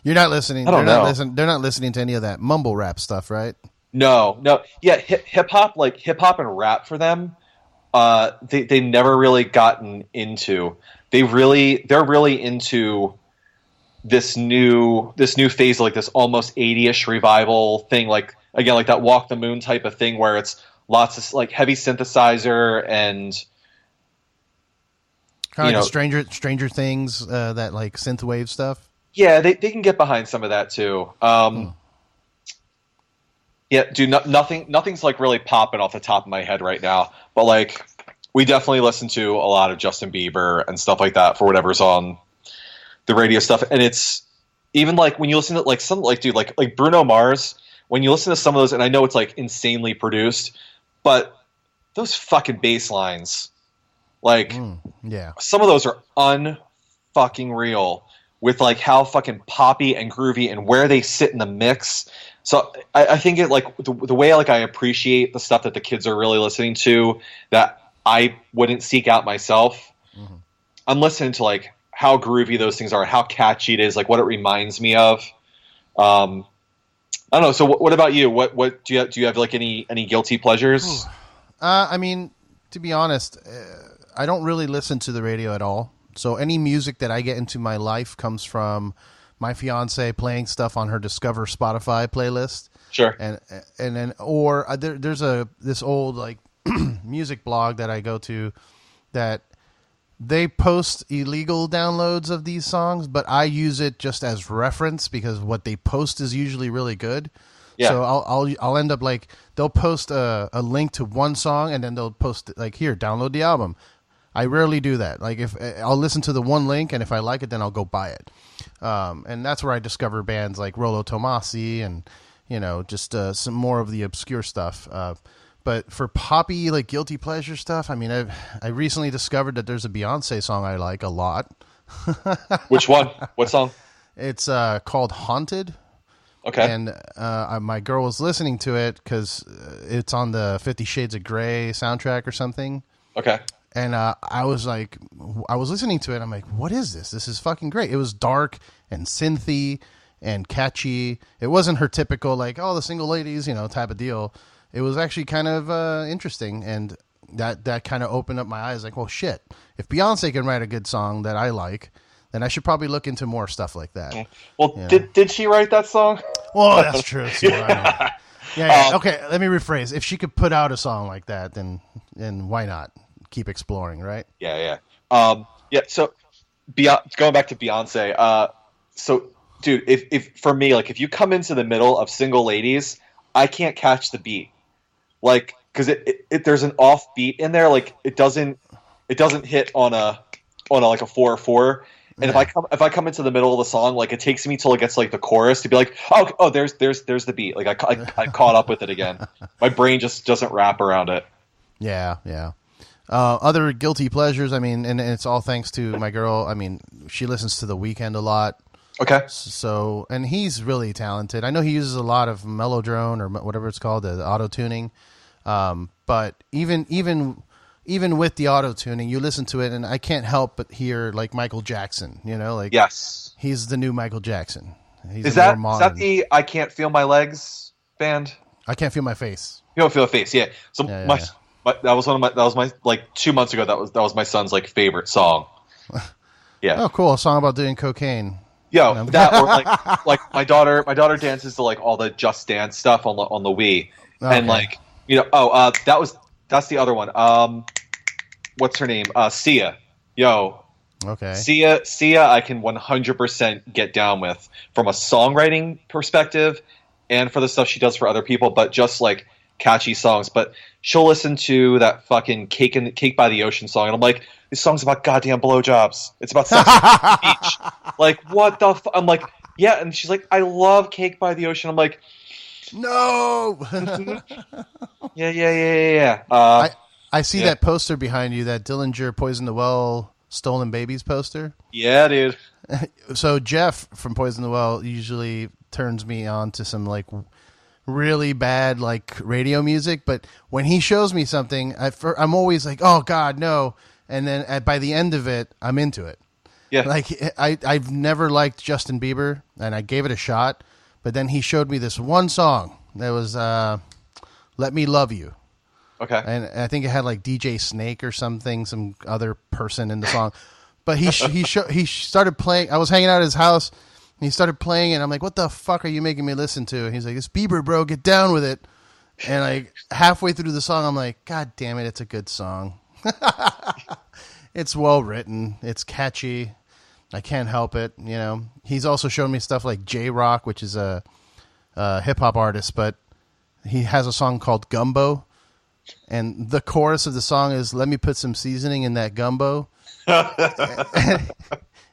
You're not listening. I don't know. They're not listening to any of that mumble rap stuff, right? No. Yeah, hip hop and rap for them. They never really gotten into. They're really into this new phase, like this almost 80ish revival thing, like again like that Walk the Moon type of thing where it's lots of like heavy synthesizer and kind of like Stranger Things, that like synthwave stuff. Yeah, they can get behind some of that too. Yeah, dude, nothing's like really popping off the top of my head right now. But like, we definitely listen to a lot of Justin Bieber and stuff like that for whatever's on the radio stuff. And it's even like when you listen to like some like dude like Bruno Mars. When you listen to some of those, and I know it's like insanely produced. But those fucking bass lines, like, some of those are unfucking real with like how fucking poppy and groovy and where they sit in the mix. So I think it like the way like I appreciate the stuff that the kids are really listening to that I wouldn't seek out myself. Mm-hmm. I'm listening to like how groovy those things are, how catchy it is, like what it reminds me of. I don't know. So what about you? What do you have like any guilty pleasures? I mean, to be honest, I don't really listen to the radio at all. So any music that I get into my life comes from my fiance playing stuff on her Discover Spotify playlist. Sure. And then there's this old like music blog that I go to that they post illegal downloads of these songs, but I use it just as reference because what they post is usually really good. Yeah. So I'll end up like they'll post a link to one song and then they'll post like, here, download the album. I rarely do that. Like if I'll listen to the one link and if I like it, then I'll go buy it. And that's where I discover bands like Rollo Tomasi and just some more of the obscure stuff. But for poppy, like guilty pleasure stuff, I mean, I recently discovered that there's a Beyonce song I like a lot. Which one? What song? It's called Haunted. Okay. And my girl was listening to it because it's on the 50 Shades of Grey soundtrack or something. Okay. And I was listening to it. I'm like, what is this? This is fucking great. It was dark and synthy and catchy. It wasn't her typical like, oh, the single ladies, type of deal. It was actually kind of interesting, and that kind of opened up my eyes. Like, well, shit, if Beyonce can write a good song that I like, then I should probably look into more stuff like that. Well, did she write that song? Well, that's true. So, yeah. Okay, let me rephrase. If she could put out a song like that, then why not keep exploring, right? Yeah. So, going back to Beyonce. So, dude, if for me, like, if you come into the middle of Single Ladies, I can't catch the beat. Like, because it there's an off beat in there, like it doesn't hit on a like a 4/4. And if I come into the middle of the song, like it takes me till it gets like the chorus to be like, oh, there's the beat. Like I caught up with it again. My brain just doesn't wrap around it. Yeah. Other guilty pleasures. I mean, and it's all thanks to my girl. I mean, she listens to The Weeknd a lot. Okay. So, and he's really talented. I know he uses a lot of Mellodrone or whatever it's called, the auto tuning. But even with the auto tuning, you listen to it, and I can't help but hear like Michael Jackson. Like yes, he's the new Michael Jackson. Is that the I Can't Feel My Legs band? I Can't Feel My Face. You don't feel a face, yeah. So that was my like 2 months ago. That was my son's like favorite song. Yeah. Oh, cool! A song about doing cocaine. Yo, that or like my daughter dances to like all the Just Dance stuff on the Wii, okay. And like that's the other one. What's her name? Sia. Yo. Okay. Sia, I can 100% get down with from a songwriting perspective, and for the stuff she does for other people, but just like catchy songs. But she'll listen to that fucking Cake by the Ocean song, and I'm like, this song's about goddamn blowjobs. It's about sex on the beach. Like, what the I'm like, yeah. And she's like, I love Cake by the Ocean. I'm like, no. Yeah. I see that poster behind you, that Dillinger Poison the Well Stolen Babies poster. Yeah, dude. So Jeff from Poison the Well usually turns me on to some like really bad like radio music, but when he shows me something, I'm always like, oh God, no. And then by the end of it, I'm into it. Yeah. Like I've never liked Justin Bieber, and I gave it a shot, but then he showed me this one song that was Let Me Love You. Okay. And I think it had like DJ Snake or something, some other person in the song. But he started playing. I was hanging out at his house, and he started playing, and I'm like, what the fuck are you making me listen to? And he's like, it's Bieber, bro, get down with it. And like halfway through the song, I'm like, God damn it, it's a good song. It's well written. It's catchy. I can't help it. He's also shown me stuff like J-Rock, which is a hip hop artist, but he has a song called Gumbo, and the chorus of the song is, let me put some seasoning in that gumbo.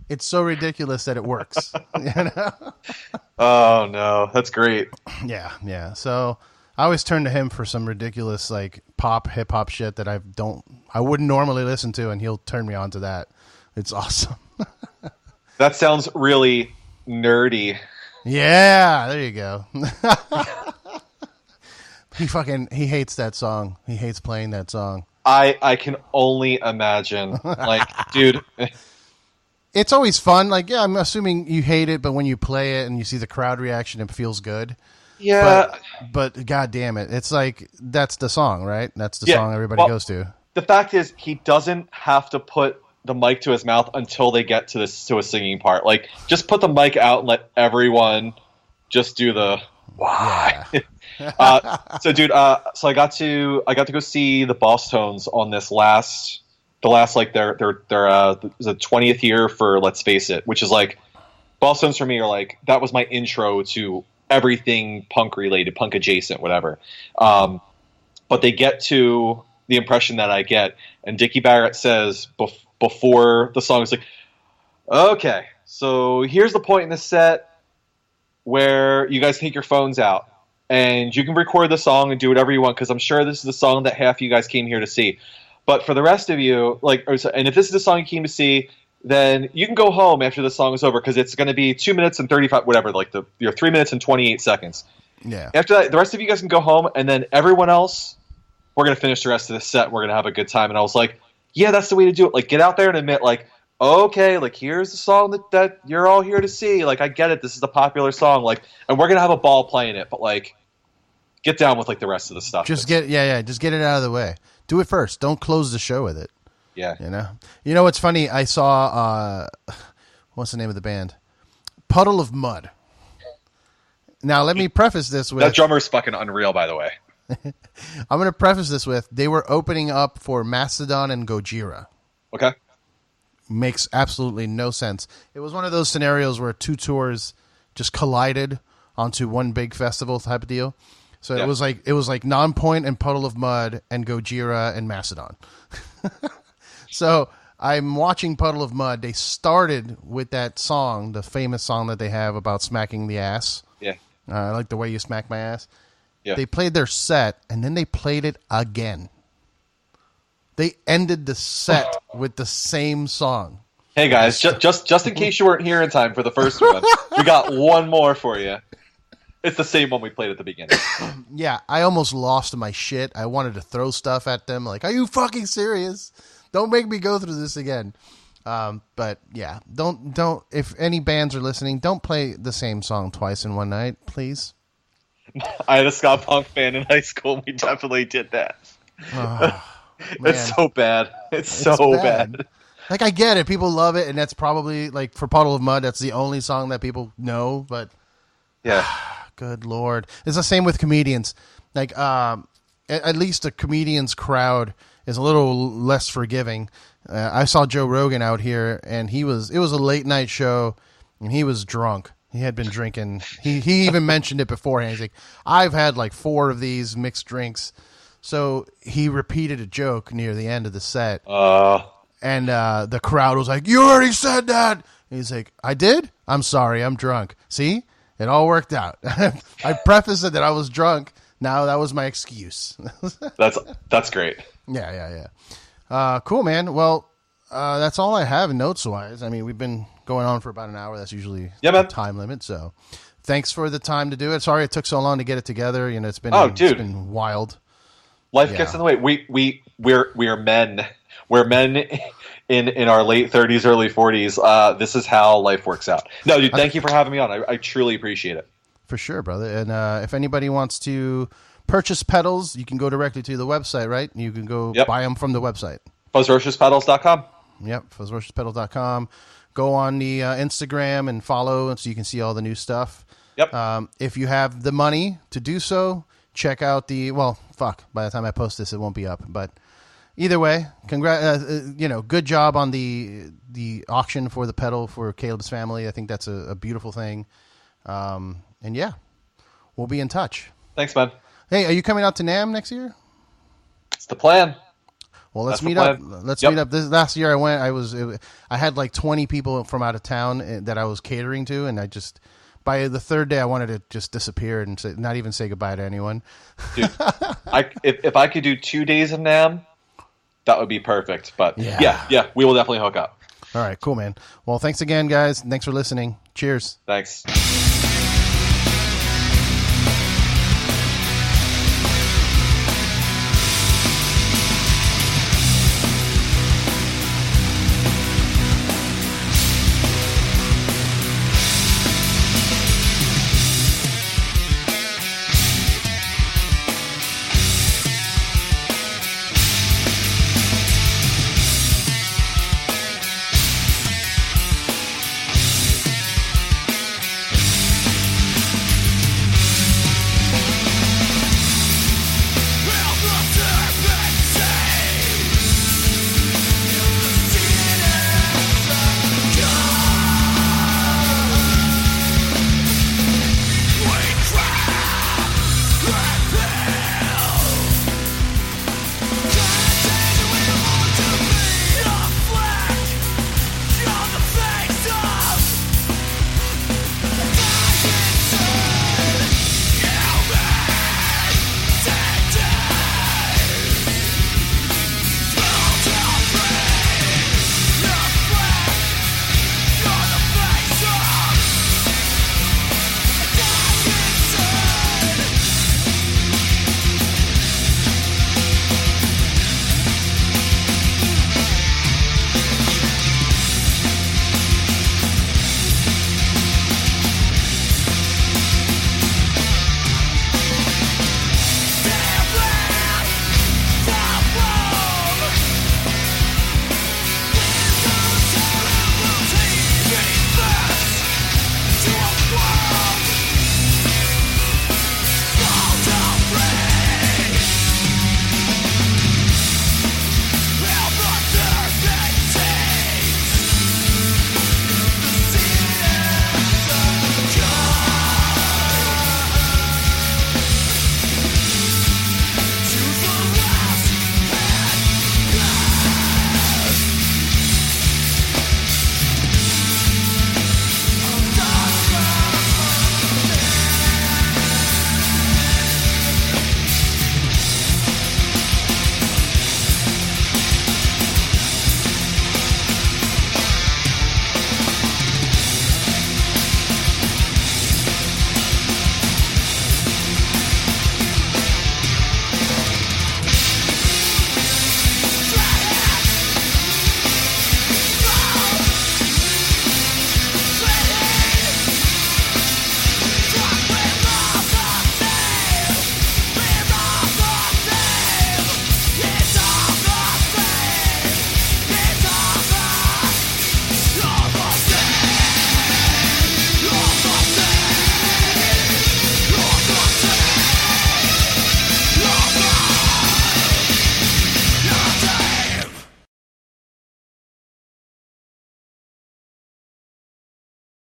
It's so ridiculous that it works. Oh no, that's great. Yeah. So I always turn to him for some ridiculous like pop hip hop shit that I wouldn't normally listen to, and he'll turn me on to that. It's awesome. That sounds really nerdy. Yeah, there you go. He hates that song. He hates playing that song. I can only imagine. Like, dude. It's always fun. Like, yeah, I'm assuming you hate it, but when you play it and you see the crowd reaction, it feels good. Yeah. But god damn it, it's like that's the song, right? That's the song everybody goes to. The fact is, he doesn't have to put the mic to his mouth until they get to a singing part. Like, just put the mic out and let everyone just do the why. Yeah. So, dude, so I got to go see the Boss Tones on the last like their the 20th year for Let's Face It, which is like Boss Tones for me are like that was my intro to everything punk related, punk adjacent, whatever. But they get to the impression that I get, and Dickie Barrett says before the song is like, okay, so here's the point in the set where you guys take your phones out and you can record the song and do whatever you want, because I'm sure this is the song that half of you guys came here to see. But for the rest of you, and if this is the song you came to see, then you can go home after the song is over, because it's going to be 2 minutes and 35, whatever, like your 3 minutes and 28 seconds. Yeah. After that, the rest of you guys can go home, and then everyone else, we're going to finish the rest of the set. We're going to have a good time. And I was like, yeah, that's the way to do it. Like, get out there and admit, like, okay, like, here's the song that you're all here to see. Like, I get it. This is the popular song. Like, and we're going to have a ball playing it. But, like, get down with, like, the rest of the stuff. Just get it out of the way. Do it first. Don't close the show with it. Yeah. You know what's funny? I saw, what's the name of the band? Puddle of Mud. Now, let me preface this with... That drummer's fucking unreal, by the way. I'm going to preface this with, they were opening up for Mastodon and Gojira. Okay. Makes absolutely no sense. It was one of those scenarios where two tours just collided onto one big festival type of deal. So it was like Nonpoint and Puddle of Mud and Gojira and Mastodon. So I'm watching Puddle of Mud. They started with that song, the famous song that they have about smacking the ass. Yeah. I like the way you smack my ass. Yeah. They played their set, and then they played it again. They ended the set with the same song. Hey guys, just in case you weren't here in time for the first one, we got one more for you. It's the same one we played at the beginning. Yeah, I almost lost my shit. I wanted to throw stuff at them. Like, are you fucking serious? Don't make me go through this again. But yeah, don't. If any bands are listening, don't play the same song twice in one night, please. I had a ska punk fan in high school, and we definitely did that. Oh, it's so bad. It's so bad. Like, I get it. People love it, and that's probably, like, for Puddle of Mud, that's the only song that people know, but... Yeah. Good Lord. It's the same with comedians. Like, at least the comedians crowd is a little less forgiving. I saw Joe Rogan out here, and it was a late night show, and he was drunk. He had been drinking. He even mentioned it beforehand. He's like, I've had like 4 of these mixed drinks. So he repeated a joke near the end of the set. And the crowd was like, you already said that. And he's like, I did? I'm sorry. I'm drunk. See? It all worked out. I prefaced it that I was drunk. Now that was my excuse. That's great. Yeah. Cool, man. Well, that's all I have notes-wise. I mean, we've been going on for about an hour. That's usually the time limit. So thanks for the time to do it. Sorry it took so long to get it together. You know, it's been wild. Life gets in the way. We're men. We're men in our late 30s, early 40s. This is how life works out. No, dude, thank you for having me on. I truly appreciate it. For sure, brother. And if anybody wants to purchase pedals, you can go directly to the website, right? You can go buy them from the website. Fuzzrociouspedals.com. Yep, fuzzrociouspedals.com. Go on the Instagram and follow so you can see all the new stuff. Yep. If you have the money to do so, check out by the time I post this, it won't be up. But either way, good job on the auction for the pedal for Caleb's family. I think that's a beautiful thing. And yeah, we'll be in touch. Thanks, man. Hey, are you coming out to NAMM next year? It's the plan. Well, let's meet up. Let's meet up. This last year I went. I had like 20 people from out of town that I was catering to, and by the third day I wanted to just disappear and not even say goodbye to anyone. Dude, if I could do 2 days of NAMM, that would be perfect. But yeah, we will definitely hook up. All right, cool, man. Well, thanks again, guys. Thanks for listening. Cheers. Thanks.